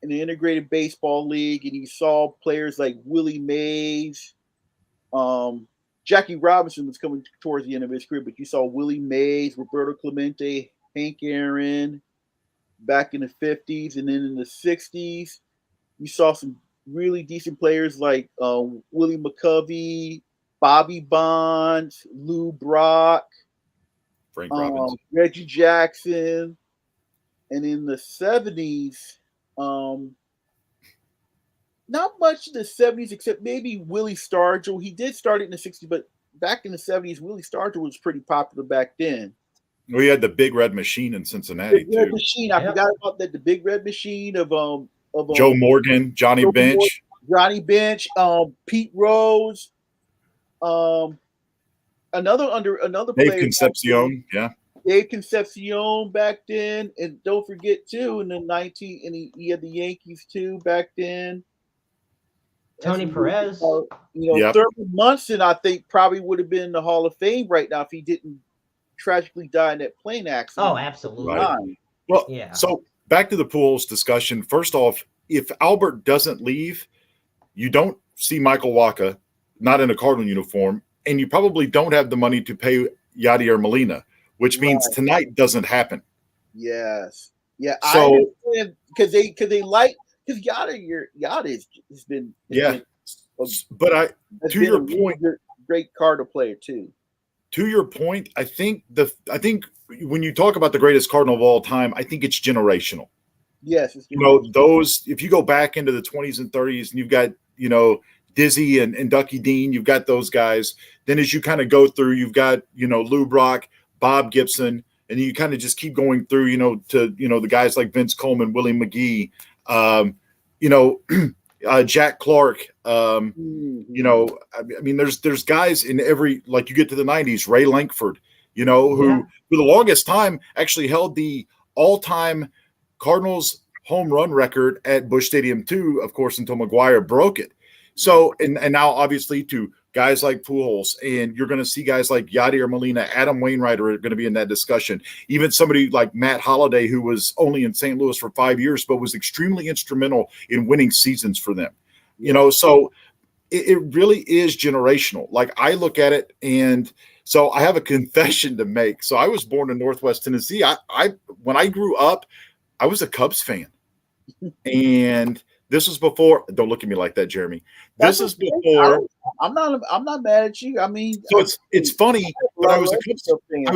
in the integrated baseball league, and you saw players like Willie Mays. Jackie Robinson was coming towards the end of his career, but you saw Willie Mays, Roberto Clemente, Hank Aaron back in the 50s, and then in the 60s, you saw some really decent players like Willie McCovey, Bobby Bonds, Lou Brock, Frank Robbins, Reggie Jackson, and in the 70s, not much in the 70s except maybe Willie Stargell. He did start it in the 60s, but back in the 70s, Willie Stargell was pretty popular back then. We had the Big Red Machine in Cincinnati Big Red too. Machine. I forgot about that. The Big Red Machine of Joe Morgan, Johnny Bench, Johnny Bench, Pete Rose, another Dave player, Concepcion, Dave Concepcion back then, and don't forget too in the and he had the Yankees too back then. Tony Perez, Thurman Munson, I think probably would have been in the Hall of Fame right now if he didn't tragically die in that plane accident. Oh, absolutely. Right. Well, yeah. So back to the Pujols discussion. First off, if Albert doesn't leave, you don't see Michael Wacha, not in a Cardinal uniform, and you probably don't have the money to pay Yadier Molina, which means tonight doesn't happen. Yes. Yeah. So because Yadier has been to your point, great Cardinal player too. To your point, I think when you talk about the greatest Cardinal of all time, I think it's generational. Yes, it's those. If you go back into the 20s and 30s, and you've got Dizzy and Ducky Dean, you've got those guys. Then as you kind of go through, you've got Lou Brock, Bob Gibson, and you kind of just keep going through, to the guys like Vince Coleman, Willie McGee, Jack Clark. I mean, there's guys in every, like you get to the 90s, Ray Lankford, who for the longest time actually held the all-time Cardinals home run record at Busch Stadium 2, of course, until McGuire broke it. So, and now obviously to guys like Pujols, and you're going to see guys like Yadier Molina, Adam Wainwright are going to be in that discussion. Even somebody like Matt Holliday, who was only in St. Louis for 5 years, but was extremely instrumental in winning seasons for them. So it really is generational. Like I look at it, and so I have a confession to make. So I was born in Northwest Tennessee. When I grew up, I was a Cubs fan, and this was before. Don't look at me like that, Jeremy. This is before. I'm not mad at you. I mean, so it's funny, but I was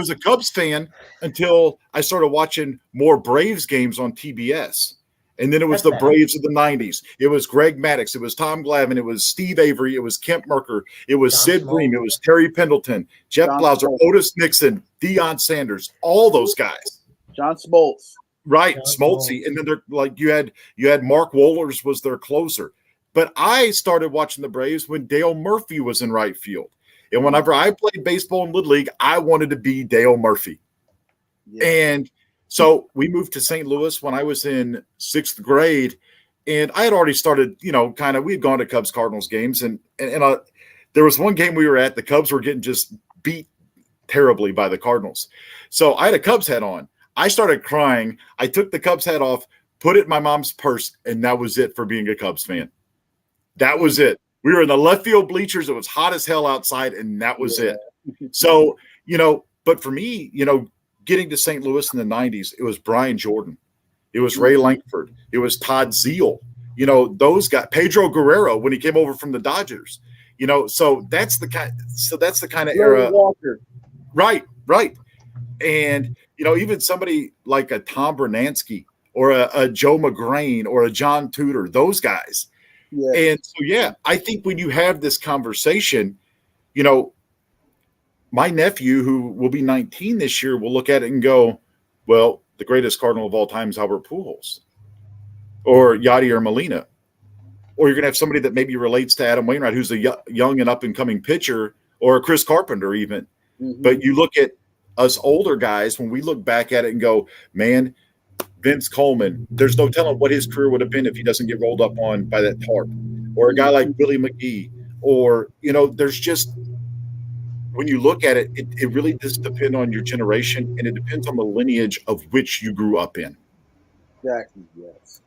a Cubs fan until I started watching more Braves games on TBS. And then it was the Braves of the 90s. It was Greg Maddux. It was Tom Glavine. It was Steve Avery. It was Kemp Merker. It was Sid Bream. It was Terry Pendleton, Jeff Blauser, Otis Nixon, Deion Sanders, all those guys. John Smoltz. Right, Smoltzy. And then they're like you had Mark Wohlers was their closer. But I started watching the Braves when Dale Murphy was in right field. And whenever I played baseball in Little League, I wanted to be Dale Murphy. Yeah. And so we moved to St. Louis when I was in 6th grade, and I had already started, we had gone to Cubs Cardinals games, and there was one game we were at, the Cubs were getting just beat terribly by the Cardinals. So I had a Cubs hat on. I started crying. I took the Cubs hat off, put it in my mom's purse, and that was it for being a Cubs fan. That was it. We were in the left field bleachers. It was hot as hell outside, and that was it. So, but for me, getting to St. Louis in the 90s, it was Brian Jordan. It was Ray Lankford. It was Todd Zeile. Those guys, Pedro Guerrero when he came over from the Dodgers. So that's the kind of era. Walker. Right. And, even somebody like a Tom Bernansky or a Joe McGrain or a John Tudor, those guys. Yeah. And so, I think when you have this conversation, my nephew, who will be 19 this year, will look at it and go, well, the greatest Cardinal of all time is Albert Pujols or Yadier Molina. Or you're going to have somebody that maybe relates to Adam Wainwright, who's a young and up-and-coming pitcher, or Chris Carpenter even. Mm-hmm. But you look at us older guys, when we look back at it and go, man, Vince Coleman, there's no telling what his career would have been if he doesn't get rolled up on by that tarp. Or a guy like Willie McGee. Or, there's just – when you look at it, it really does depend on your generation, and it depends on the lineage of which you grew up in. Exactly, yes.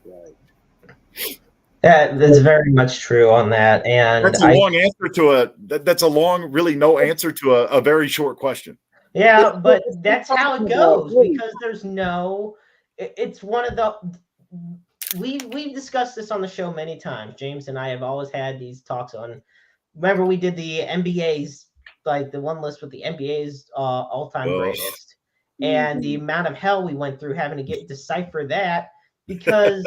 Right. That's very much true on that. And That's a long answer to that's a long, really no answer to a very short question. Yeah, but It's that's how it goes because there's no. It's one of the. We've discussed this on the show many times. James and I have always had these talks on. Remember, we did the NBA's, like the one list with the NBA's all-time greatest, and the amount of hell we went through having to decipher that because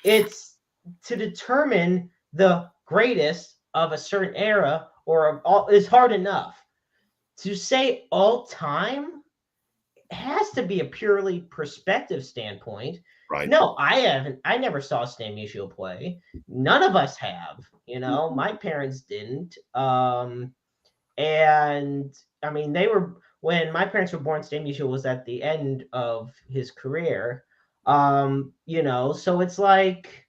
it's to determine the greatest of a certain era or is hard enough. To say all time has to be a purely perspective standpoint. Right. No, I never saw Stan Musial play. None of us have. My parents didn't. And I mean, when my parents were born, Stan Musial was at the end of his career. So it's like,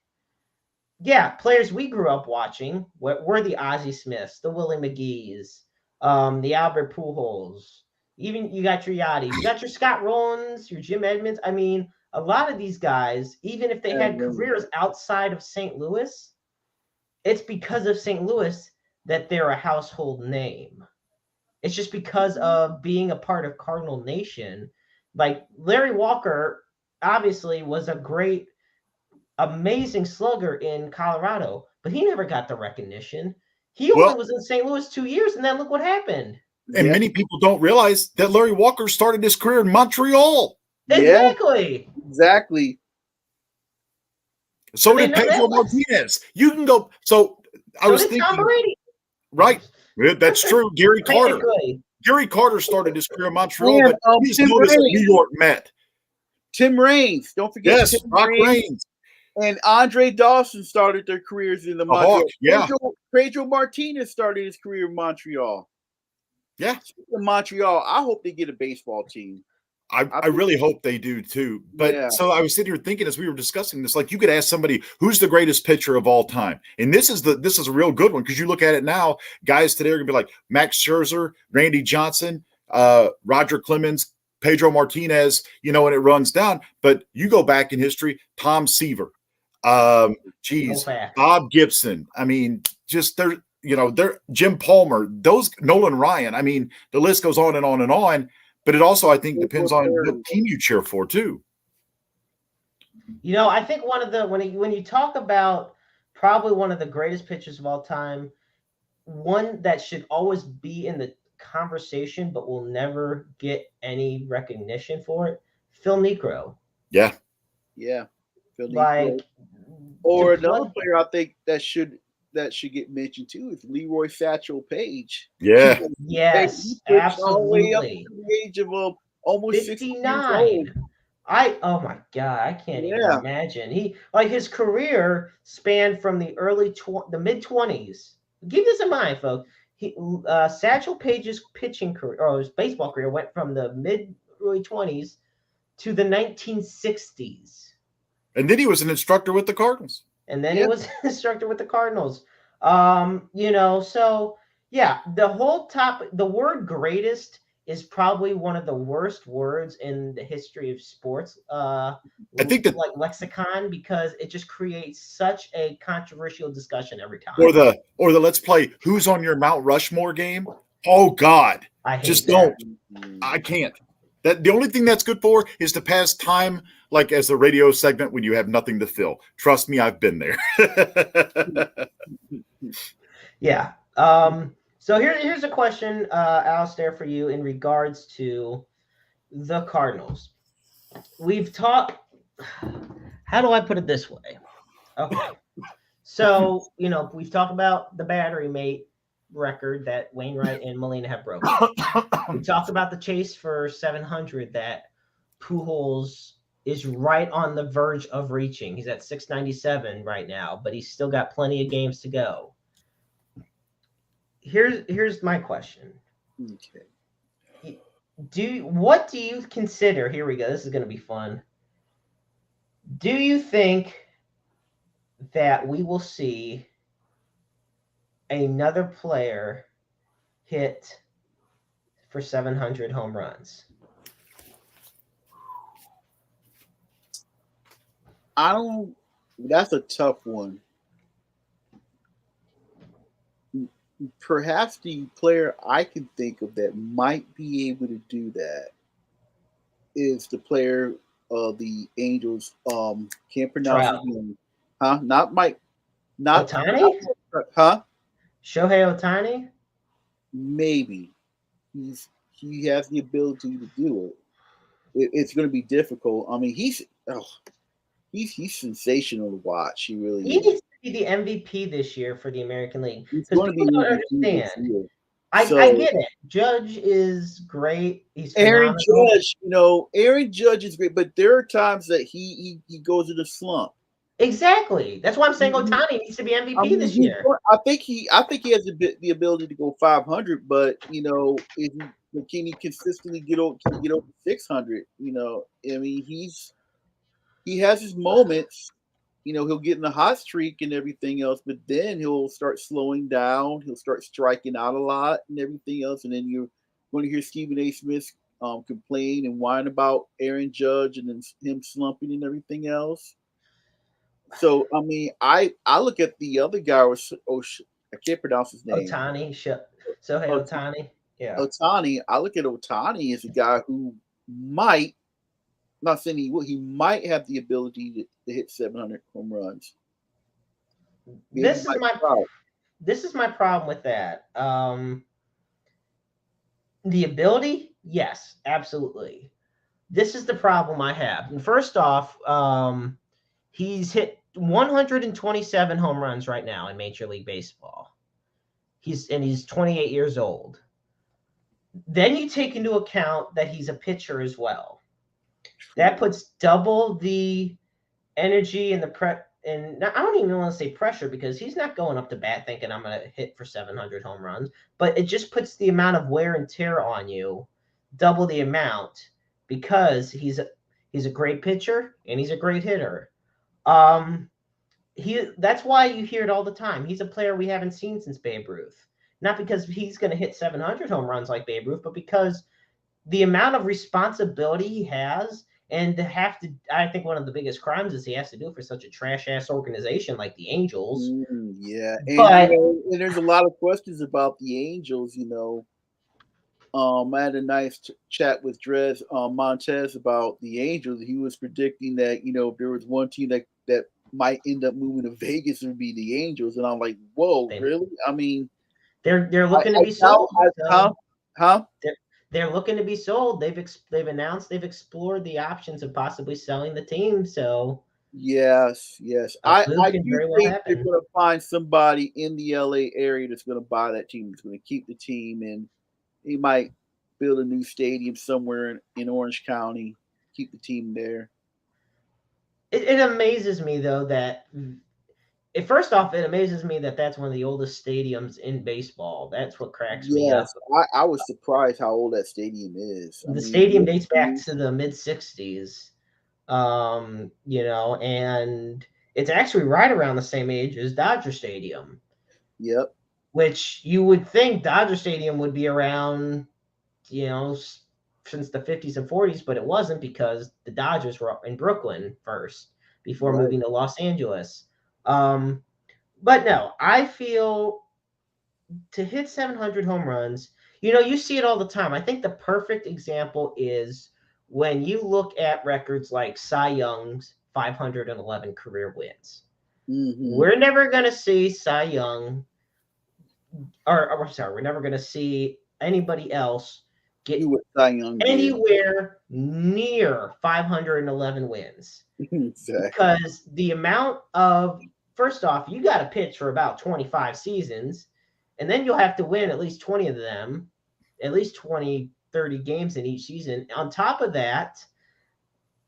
yeah, players we grew up watching were the Ozzie Smiths, the Willie McGees, the Albert Pujols. Even you got your Yadier, you got your Scott Rowlands, your Jim Edmonds. I mean, a lot of these guys, even if they had careers outside of St. Louis, it's because of St. Louis that they're a household name. It's just because of being a part of Cardinal Nation. Like Larry Walker obviously was a great, amazing slugger in Colorado, but he never got the recognition. He only was in St. Louis 2 years, and then look what happened. And many people don't realize that Larry Walker started his career in Montreal. Exactly. Yeah, exactly. So did Pedro Martinez. You can go. So I was thinking. Tom Brady. Right. That's true. Gary Carter. Gary Carter started his career in Montreal, but he's known as a New York Met. Tim Raines. Don't forget. Yes, Tim Rock Raines. And Andre Dawson started their careers in the Montreal. Hawks, yeah. Pedro Martinez started his career in Montreal. Yeah. In Montreal, I hope they get a baseball team. I really hope they do too. But so I was sitting here thinking as we were discussing this, like you could ask somebody who's the greatest pitcher of all time. And this is a real good one because you look at it now, guys today are gonna be like Max Scherzer, Randy Johnson, Roger Clemens, Pedro Martinez, and it runs down. But you go back in history, Tom Seaver, Bob Gibson. I mean, just they're Jim Palmer, those Nolan Ryan. I mean, the list goes on and on and on. But it also, I think, depends on what team you cheer for too. I think one of the when you talk about probably one of the greatest pitchers of all time, one that should always be in the conversation but will never get any recognition for it, Phil Niekro. Yeah. Yeah. Phil Niekro. Or another player I think that should get mentioned too is Leroy Satchel Paige. Yeah. Yes, absolutely. All the way up to the age of almost 59. Oh my God, I can't even imagine. His career spanned from the the mid 20s. Keep this in mind, folks. Satchel Paige's pitching career or his baseball career went from the mid early 20s to the 1960s. And then he was an instructor with the Cardinals. He was an instructor with the Cardinals. So yeah, the word greatest is probably one of the worst words in the history of sports. I think that like lexicon because it just creates such a controversial discussion every time. Or the let's play who's on your Mount Rushmore game. Oh God, I hate just that. don't. I can't. That the only thing that's good for is to pass time, like as a radio segment when you have nothing to fill. Trust me, I've been there. Yeah. So here's a question, Alistair, for you in regards to the Cardinals. We've talked. How do I put it this way? Okay. So we've talked about the battery mate record that Wainwright and Molina have broken. We talked about the chase for 700 that Pujols is right on the verge of reaching. He's at 697 right now, but he's still got plenty of games to go. Here's my question. Okay. What do you consider? Here we go. This is going to be fun. Do you think that we will see another player hit for 700 home runs? I don't That's a tough one. Perhaps the player I can think of that might be able to do that is the player of the Angels. Can't pronounce his Trout. name. Huh? Not Mike. Not, Otani? huh? Shohei Otani? Maybe he has the ability to do it's going to be difficult. I mean, he's sensational to watch. He really He is. needs to be the MVP this year for the American League He's because going to people be don't MVP this understand. year. I get it. Judge is great. He's Aaron phenomenal. Judge, Aaron Judge is great, but there are times that he goes in a slump. Exactly. That's why I'm saying Otani needs to be MVP this year. I think he has the ability to go 500, but can he consistently get over 600? I mean, he has his moments. He'll get in a hot streak and everything else, but then he'll start slowing down. He'll start striking out a lot and everything else, and then you're going to hear Stephen A. Smith complain and whine about Aaron Judge and then him slumping and everything else. So I mean, I look at the other guy. I can't pronounce his name. Otani. Shohei Otani. Yeah. Otani. I look at Otani as a guy who might, not saying he might have the ability to hit 700 home runs. This is my problem with that. The ability, yes, absolutely. This is the problem I have. And first off, he's hit 127 home runs right now in Major League Baseball. He's 28 years old. Then you take into account that he's a pitcher as well. That puts double the energy and and I don't even want to say pressure because he's not going up to bat thinking I'm going to hit for 700 home runs, but it just puts the amount of wear and tear on you double the amount because he's a great pitcher and he's a great hitter. That's why you hear it all the time. He's a player we haven't seen since Babe Ruth. Not because he's going to hit 700 home runs like Babe Ruth, but because the amount of responsibility he has and I think one of the biggest crimes is he has to do it for such a trash ass organization like the Angels. Yeah. And, and there's a lot of questions about the Angels, I had a nice chat with Dres Montez about the Angels. He was predicting that, if there was one team that might end up moving to Vegas, it would be the Angels. And I'm like, whoa, really? I mean, they're looking to be sold. Huh? They're looking to be sold. They've announced they've explored the options of possibly selling the team. So yes, I do think they're happen. going to find somebody in the LA area that's going to buy that team. That's going to keep the team, and he might build a new stadium somewhere in Orange County. Keep the team there. It amazes me though that. First off, it amazes me that that's one of the oldest stadiums in baseball. That's what cracks me up. I was surprised how old that stadium is. The stadium dates back to the mid '60s, and it's actually right around the same age as Dodger Stadium. Yep. Which you would think Dodger Stadium would be around, since the 50s and 40s, but it wasn't because the Dodgers were in Brooklyn first before moving to Los Angeles. But no, I feel to hit 700 home runs, you see it all the time. I think the perfect example is when you look at records like Cy Young's 511 career wins. Mm-hmm. We're never going to see Cy Young, we're never going to see anybody else get anywhere near 511 wins. Exactly. Because the amount of, first off, you got to pitch for about 25 seasons, and then you'll have to win at least 20 of them, at least 20, 30 games in each season. On top of that,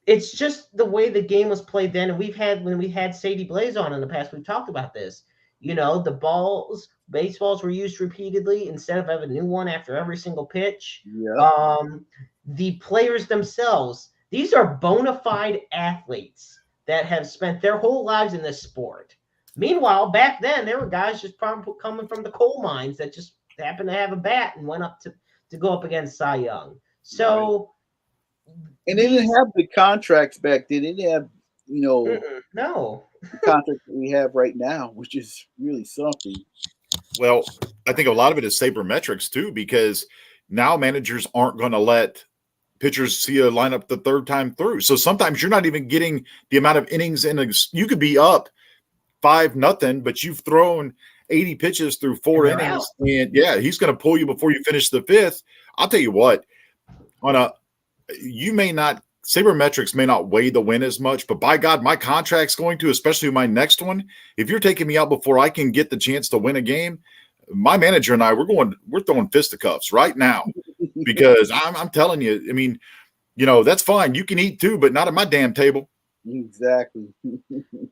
it's just the way the game was played then. And when we had Sadie Blaze on in the past, we've talked about this. The baseballs were used repeatedly instead of having a new one after every single pitch. Yeah. The players themselves, these are bona fide athletes that have spent their whole lives in this sport. Meanwhile, back then, there were guys just probably coming from the coal mines that just happened to have a bat and went up to go up against Cy Young. So, and they didn't have the contracts back then. They didn't have, no. the contract that we have right now, which is really something. Well, I think a lot of it is sabermetrics too, because now managers aren't going to let pitchers see a lineup the third time through. So sometimes you're not even getting the amount of innings you could be up 5-0, but you've thrown 80 pitches through 4 innings. Out. And yeah, he's going to pull you before you finish the 5th. I'll tell you what, sabermetrics may not weigh the win as much, but by God, my contract's going to, especially my next one. If you're taking me out before I can get the chance to win a game, my manager and I, we're throwing fisticuffs right now, because I'm telling you, I mean, that's fine. You can eat too, but not at my damn table. Exactly.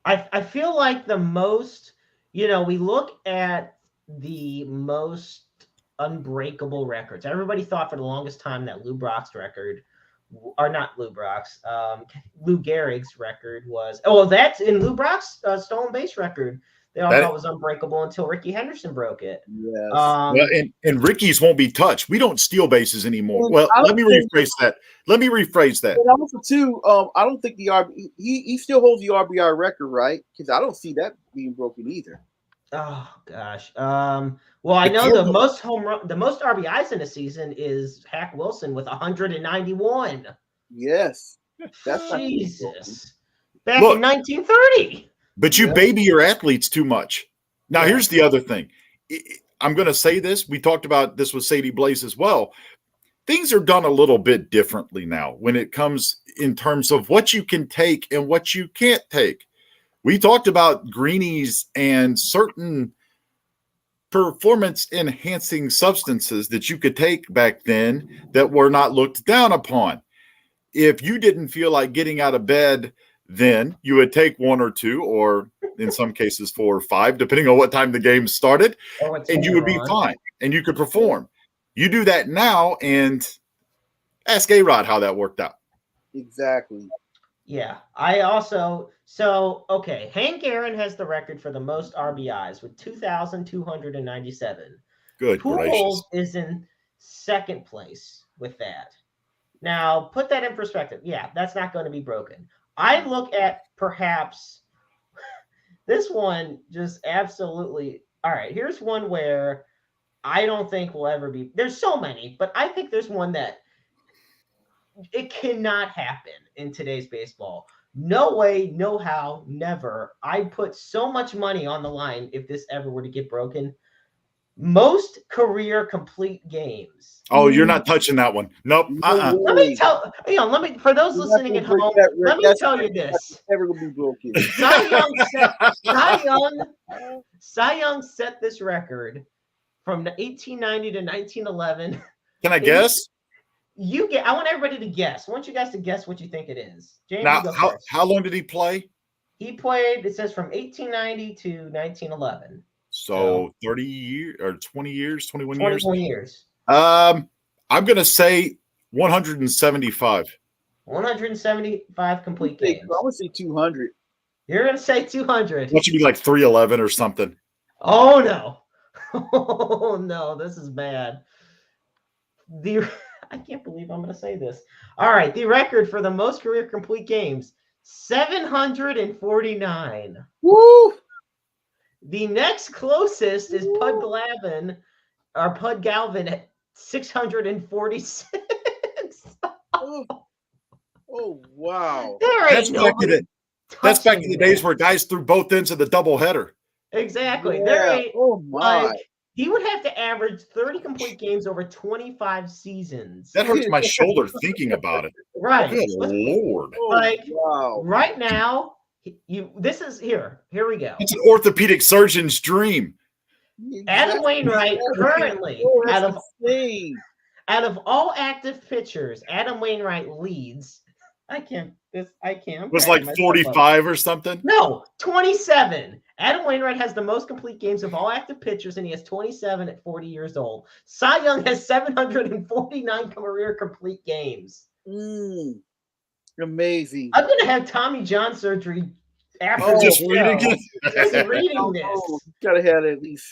I feel like the most, we look at the most unbreakable records. Everybody thought for the longest time that Lou Brock's record, or not Lou Brock's, Lou Gehrig's record was, that's in Lou Brock's stolen base record. They all thought it was unbreakable until Ricky Henderson broke it. Yes. And Ricky's won't be touched. We don't steal bases anymore. Well, let me rephrase that. And also, too, I don't think the he still holds the RBI record, right? Because I don't see that being broken either. Oh gosh. Well, I know the most RBIs in a season is Hack Wilson with 191. Yes. That's Jesus. Back in 1930. But you baby your athletes too much. Now, here's the other thing. I'm going to say this. We talked about this with Sadie Blaze as well. Things are done a little bit differently now when it comes in terms of what you can take and what you can't take. We talked about greenies and certain performance-enhancing substances that you could take back then that were not looked down upon. If you didn't feel like getting out of bed, then you would take 1 or 2, or in some cases 4 or 5, depending on what time the game started, and you would be fine, and you could perform. You do that now, and ask A-Rod how that worked out. Exactly. Yeah, Hank Aaron has the record for the most RBIs with 2,297. Good Pujols is in second place with that. Now, put that in perspective. Yeah, that's not going to be broken. I look at perhaps this one just absolutely. All right, here's one where I don't think will ever be. There's so many, but I think there's one that it cannot happen in today's baseball. No way, no how, never. I put so much money on the line if this ever were to get broken. Most career complete games. Oh, you're not touching that one. Nope. Let me tell for those listening at home, let me tell you this. Never gonna be broken. Cy Young set this record from 1890 to 1911. Can I guess? I want everybody to guess. I want you guys to guess what you think it is. James, now, how long did he play? He played, it says, from 1890 to 1911. So 30 years or 20 years, 21 years. I'm going to say 175. 175 complete games. I'm going to say 200. You're going to say 200. That should be like 311 or something. Oh, no. Oh, no. This is bad. I can't believe I'm going to say this. All right. The record for the most career complete games, 749. Woo! The next closest is Pud Galvin at 646. Oh wow. That's back to the days where guys threw both ends of the doubleheader. Exactly. Yeah. There ain't, oh my. He would have to average 30 complete games over 25 seasons. That hurts my shoulder thinking about it. Right. Good Lord. Wow. Right now, this is here. Here we go. It's an orthopedic surgeon's dream. Adam Wainwright currently out of all active pitchers, Adam Wainwright leads. It was like 45 or something. No, 27. Adam Wainwright has the most complete games of all active pitchers, and he has 27 at 40 years old. Cy Young has 749 career complete games. Amazing. I'm gonna have Tommy John surgery after just reading this. Gotta have at least.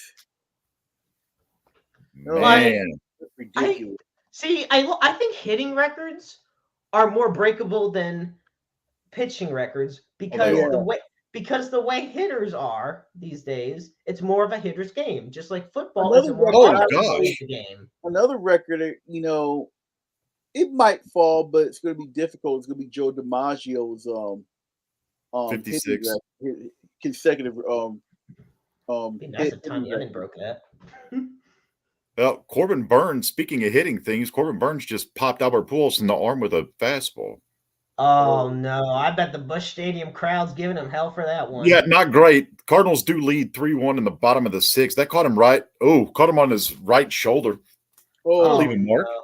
Man, that's ridiculous. I think hitting records are more breakable than pitching records because because the way hitters are these days, it's more of a hitter's game. Just like football Another is a more record- driver's gosh. game. Another record, it might fall, but it's going to be difficult. It's going to be Joe DiMaggio's 56. consecutive Be nice if Tommy Edman broke that. Well, Corbin Burns, speaking of hitting things, Corbin Burns just popped Albert Pujols in the arm with a fastball. Oh no! I bet the Busch Stadium crowd's giving him hell for that one. Yeah, not great. Cardinals do lead 3-1 in the bottom of the sixth. That caught him caught him on his right shoulder. Leave him, Mark. no.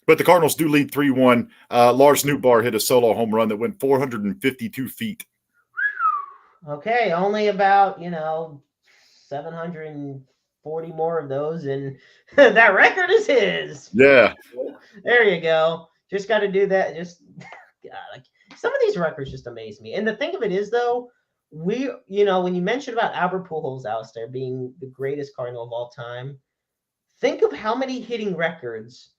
But the Cardinals do lead 3-1. Lars Nootbaar hit a solo home run that went 452 feet. Okay, only about 740 more of those, and that record is his. Yeah. There you go. Just got to do that. Just God, like some of these records just amaze me. And the thing of it is, though, when you mentioned about Albert Pujols, Alistair, being the greatest Cardinal of all time, think of how many hitting records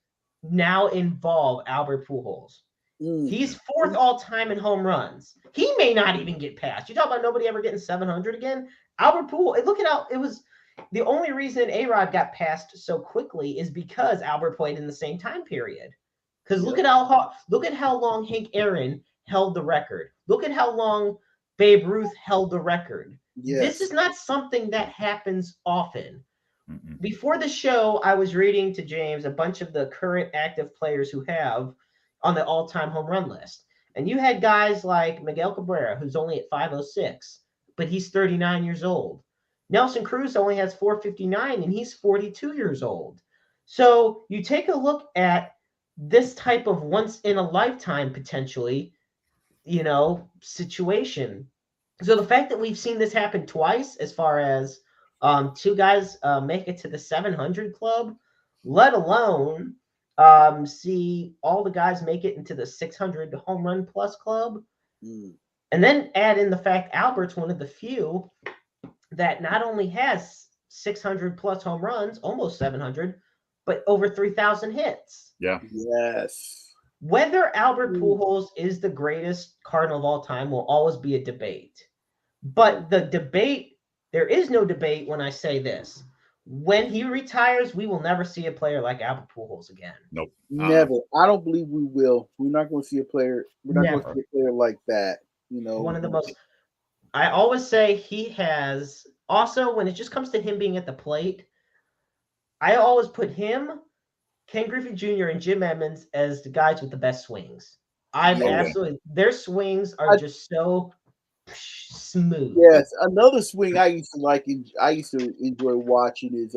now involve Albert Pujols. He's fourth all time in home runs. He may not even get past. You talk about nobody ever getting 700 again. Albert Pujols. Look at how it was. The only reason A-Rod got passed so quickly is because Albert played in the same time period. Because look at how long Hank Aaron held the record. Look at how long Babe Ruth held the record. Yes. This is not something that happens often. Mm-mm. Before the show, I was reading to James a bunch of the current active players who have on the all-time home run list. And you had guys like Miguel Cabrera, who's only at 506, but he's 39 years old. Nelson Cruz only has 459, and he's 42 years old. So you take a look at this type of once-in-a-lifetime, potentially, situation. So the fact that we've seen this happen twice, as far as two guys make it to the 700 club, let alone see all the guys make it into the 600 home run plus club. And then add in the fact Albert's one of the few that not only has 600 plus home runs, almost 700, but over 3,000 hits. Yeah. Yes. Whether Albert Pujols is the greatest Cardinal of all time will always be a debate. But there is no debate when I say this. When he retires, we will never see a player like Albert Pujols again. Nope. Never. I don't believe we will. We're not going to see a player. We're not going to see a player like that. One of the most. I always say he has. Also, when it just comes to him being at the plate, I always put him, Ken Griffey Jr., and Jim Edmonds as the guys with the best swings. Their swings are just so smooth. Yes, another swing I used to like. I used to enjoy watching is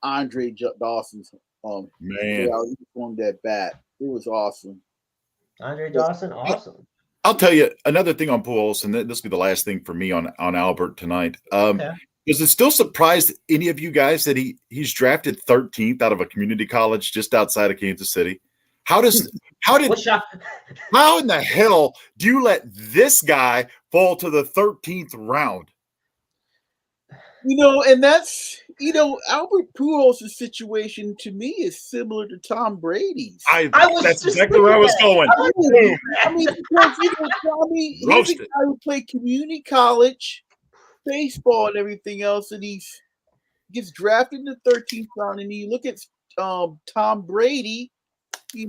Andre Dawson's. Man, he swung that bat. It was awesome. Andre Dawson, awesome. I'll tell you another thing on Pujols, and this will be the last thing for me on Albert tonight. Does it still surprise any of you guys that he's drafted 13th out of a community college just outside of Kansas City? How in the hell do you let this guy fall to the 13th round? And that's Albert Pujols' situation to me is similar to Tom Brady's. That's exactly where I was going. Because Tommy, he's a guy who played community college baseball and everything else, and he gets drafted in the 13th round. And you look at Tom Brady, he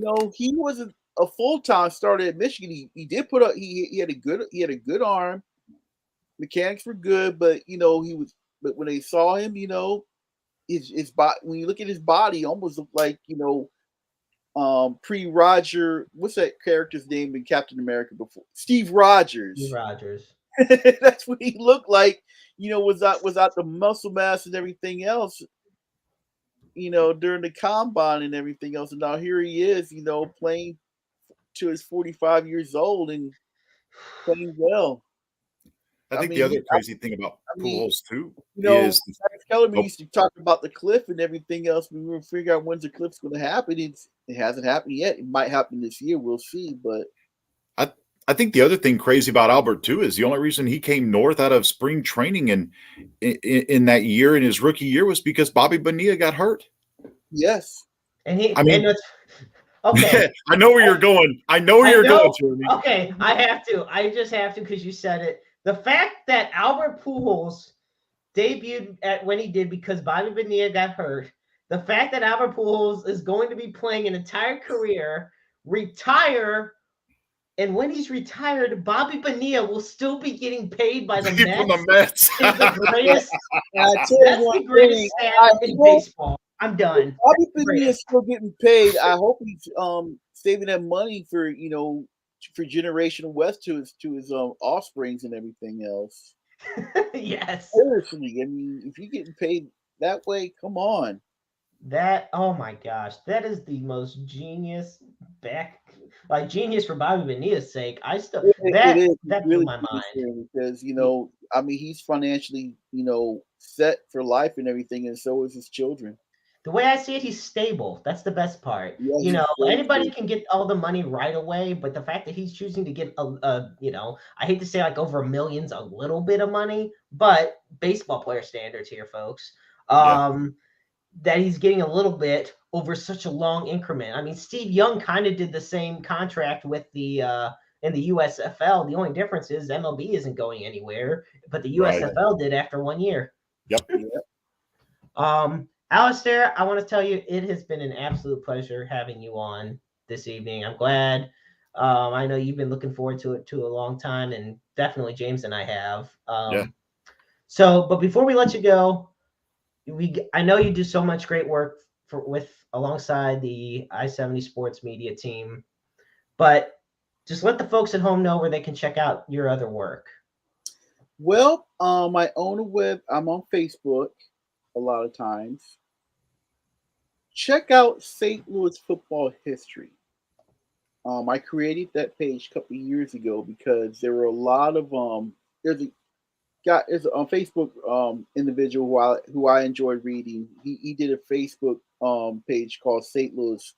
wasn't a full-time starter at Michigan. He did put up. He had a good arm. Mechanics were good, but But when they saw him, his body. When you look at his body, he almost looked like pre-Roger. What's that character's name in Captain America before? Steve Rogers. Steve Rogers. That's what he looked like. Without the muscle mass and everything else. During the combine and everything else, and now here he is. Playing to his 45 years old and playing well. I think the other crazy thing about Pujols too is Kellerman used to talk about the cliff and everything else. We were figuring out when's the cliff's going to happen. It hasn't happened yet. It might happen this year. We'll see. But I think the other thing crazy about Albert too is the only reason he came north out of spring training in that year, in his rookie year, was because Bobby Bonilla got hurt. Yes, okay. I know where you're going. Going, Jeremy. Okay, I just have to because you said it. The fact that Albert Pujols debuted at when he did because Bobby Bonilla got hurt. The fact that Albert Pujols is going to be playing an entire career, retire, and when he's retired, Bobby Bonilla will still be getting paid by the Mets. From the Mets. Is the greatest. That's the greatest stat in baseball. I'm done. Bobby Bonilla is still getting paid. I hope he's saving that money for for generational wealth to his offsprings and everything else. Yes. Seriously, I mean, if you're getting paid that way, come on. Oh my gosh, that is the most genius genius for Bobby Bonilla's sake. That blew my mind because I mean, he's financially set for life and everything, and so is his children. The way I see it, he's stable. That's the best part. Yeah, anybody can get all the money right away, but the fact that he's choosing to get I hate to say like over $1 million's a little bit of money, but baseball player standards here, folks. That he's getting a little bit over such a long increment. I mean, Steve Young kind of did the same contract with the in the USFL. The only difference is MLB isn't going anywhere, but the USFL did after 1 year. Yep. Alistair, I want to tell you, it has been an absolute pleasure having you on this evening. I'm glad. I know you've been looking forward to it a long time, and definitely James and I have. So, but before we let you go, I know you do so much great work alongside the I-70 Sports Media team, but just let the folks at home know where they can check out your other work. Well, I own a web. I'm on Facebook a lot of times. Check out St. Louis football history. I created that page a couple of years ago because there were a lot of there's on Facebook individual who I enjoyed reading. He did a Facebook page called St. Louis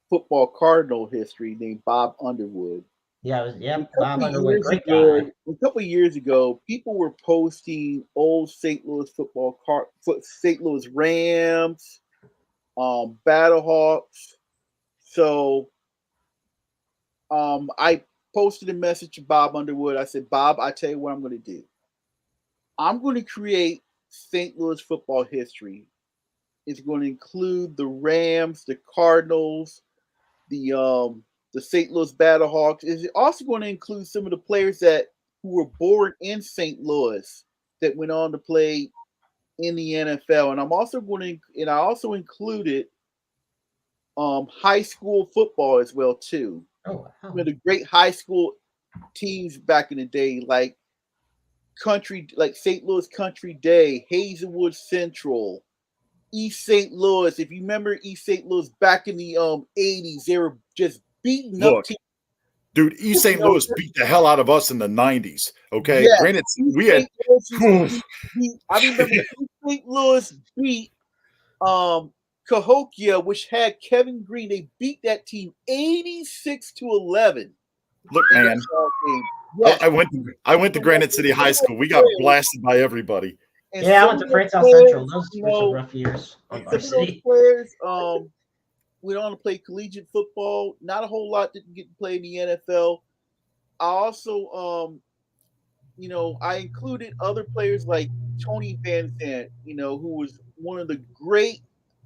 Football Cardinal History named Bob Underwood. Bob Underwood, great guy. A couple of years ago, people were posting old St. Louis St. Louis Rams, Battlehawks. So I posted a message to Bob Underwood. I said, Bob, I tell you what I'm going to do. I'm going to create St. Louis football history. It's going to include the Rams, the Cardinals, the St. Louis Battlehawks. It's also going to include some of the players who were born in St. Louis that went on to play in the NFL. And I also included high school football as well too. Oh, wow. Some of the great high school teams back in the day, like St. Louis Country Day, Hazelwood Central, East St. Louis. If you remember East St. Louis back in the 80s, they were just beating up teams. Dude, East St. Louis beat the hell out of us in the 90s. Okay. Yeah. Granted, we had I remember East St. Louis beat Cahokia, which had Kevin Green. They beat that team 86-11. Look, man. Yes. I went to Granite City High School. We got blasted by everybody. I went to Francis Central. Those were some rough years on varsity. Players went on to play collegiate football. Not a whole lot didn't get to play in the NFL. I also, I included other players like Tony Van Zandt, who was one of the great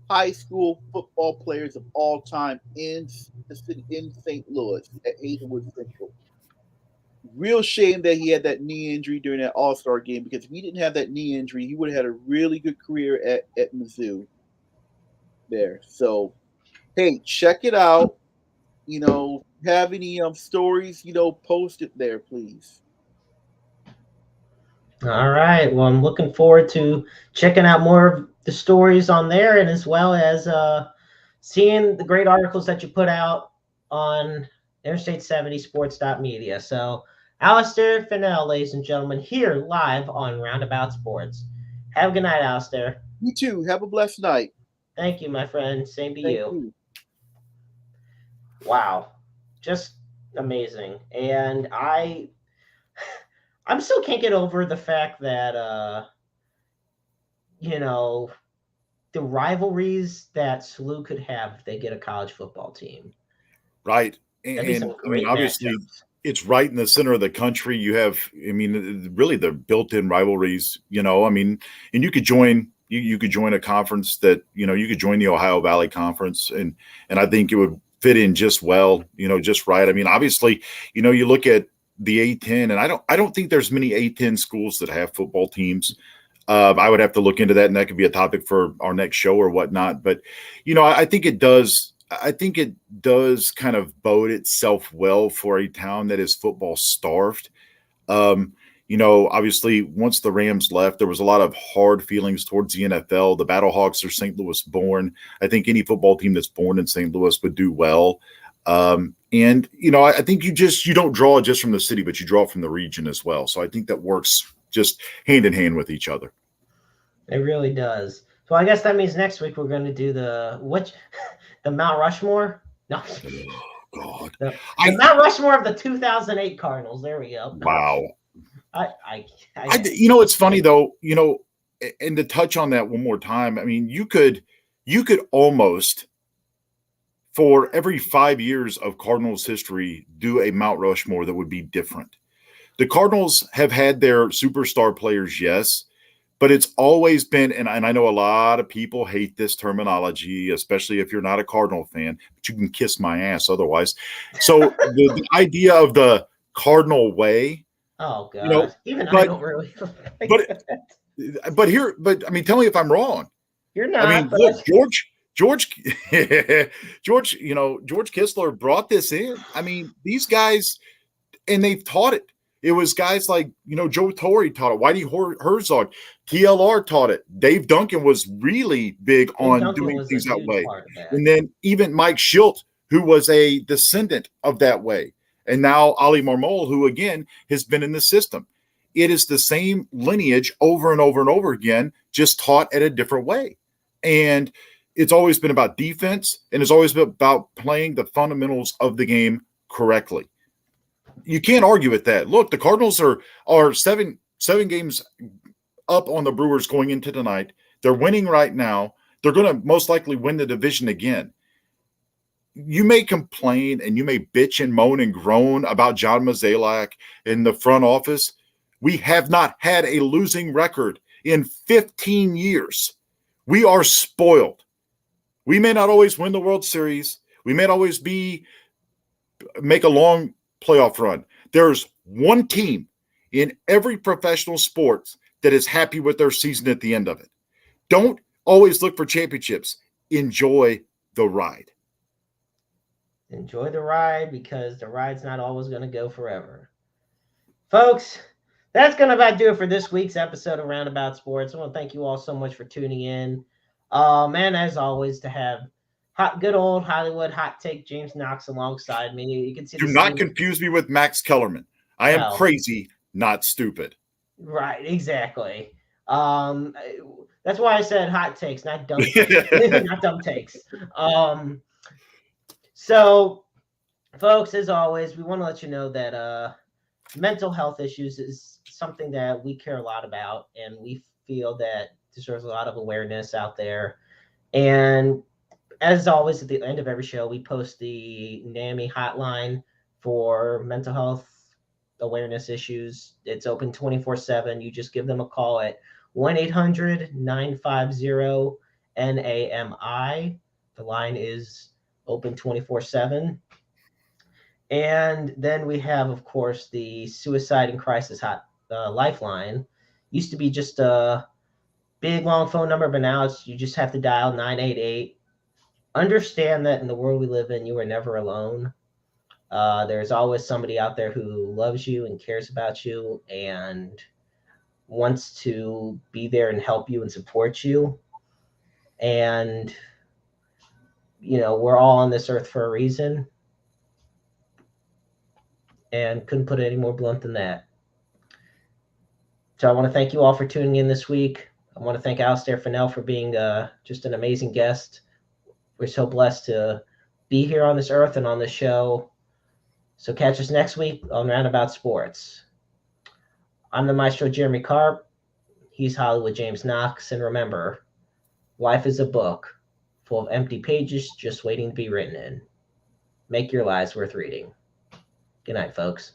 high school football players of all time in St. Louis at Hazelwood Central. Real shame that he had that knee injury during that All-Star game, because if he didn't have that knee injury, he would have had a really good career at Mizzou there. So, hey, check it out. Have any stories, post it there, please. All right. Well, I'm looking forward to checking out more of the stories on there, and as well as seeing the great articles that you put out on Interstate70sports.media. So, Alistair Fannell, ladies and gentlemen, here live on Roundabout Sports. Have a good night, Alistair. You too. Have a blessed night. Thank you, my friend. Same to Thank you. you. Wow. Just amazing. And I still can't get over the fact that, the rivalries that SLU could have if they get a college football team. Right. And I mean, obviously, it's right in the center of the country. You have, I mean, really the built-in rivalries, I mean, and you could join you could join a conference that, you could join the Ohio Valley Conference, and I think it would fit in just well, just right. I mean, obviously, you look at the A10, and I don't think there's many A10 schools that have football teams. I would have to look into that, and that could be a topic for our next show or whatnot. But, I think it does. I think it does kind of bode itself well for a town that is football starved. Obviously, once the Rams left, there was a lot of hard feelings towards the NFL. The Battlehawks are St. Louis born. I think any football team that's born in St. Louis would do well. And I think you don't draw it just from the city, but you draw it from the region as well. So I think that works just hand in hand with each other. It really does. So I guess that means next week we're going to do the Mount Rushmore. No, God, the Mount Rushmore of the 2008 Cardinals. There we go. Wow. It's funny though. And to touch on that one more time, I mean, you could almost, for every 5 years of Cardinals history, do a Mount Rushmore that would be different. The Cardinals have had their superstar players, yes, but it's always been, and I know a lot of people hate this terminology, especially if you're not a Cardinal fan, but you can kiss my ass otherwise. So the idea of the Cardinal way. Oh God! I don't really. But I mean, tell me if I'm wrong. You're not. I mean, look, George, George Kistler brought this in. I mean, these guys, and they've taught it. It was guys like, Joe Torre taught it. Whitey Herzog, TLR taught it. Dave Duncan was really big on doing things that way. And then even Mike Schilt, who was a descendant of that way. And now Ali Marmol, who, again, has been in the system. It is the same lineage over and over and over again, just taught at a different way. And it's always been about defense, and it's always been about playing the fundamentals of the game correctly. You can't argue with that. Look, the Cardinals are seven games up on the Brewers going into tonight. They're winning right now. They're going to most likely win the division again. You may complain and you may bitch and moan and groan about John Mozeliak in the front office. We have not had a losing record in 15 years. We are spoiled. We may not always win the World Series. We may not always make a long playoff run. There's one team in every professional sport that is happy with their season at the end of it. Don't always look for championships. Enjoy the ride. Enjoy the ride, because the ride's not always going to go forever. Folks, that's going to about do it for this week's episode of Roundabout Sports. I want to thank you all so much for tuning in. And as always, to have good old Hollywood hot take James Knox alongside me. You can see. Do not confuse me with Max Kellerman. I am crazy, not stupid. Right, exactly. That's why I said hot takes, not dumb takes. Not dumb takes. So, folks, as always, we want to let you know that mental health issues is something that we care a lot about, and we feel that deserves a lot of awareness out there. And as always, at the end of every show, we post the NAMI hotline for mental health awareness issues. It's open 24/7. You just give them a call at 1-800-950-NAMI. The line is open 24/7. And then we have, of course, the suicide and crisis lifeline. Used to be just a big, long phone number, but now you just have to dial 988. Understand that in the world we live in, you are never alone. There's always somebody out there who loves you and cares about you and wants to be there and help you and support you. And, we're all on this earth for a reason. And couldn't put it any more blunt than that. So I want to thank you all for tuning in this week. I want to thank Alistair Fannell for being just an amazing guest. We're so blessed to be here on this earth and on this show. So catch us next week on Roundabout Sports. I'm the maestro Jeremy Karp. He's Hollywood James Knox. And remember, life is a book full of empty pages just waiting to be written in. Make your lives worth reading. Good night, folks.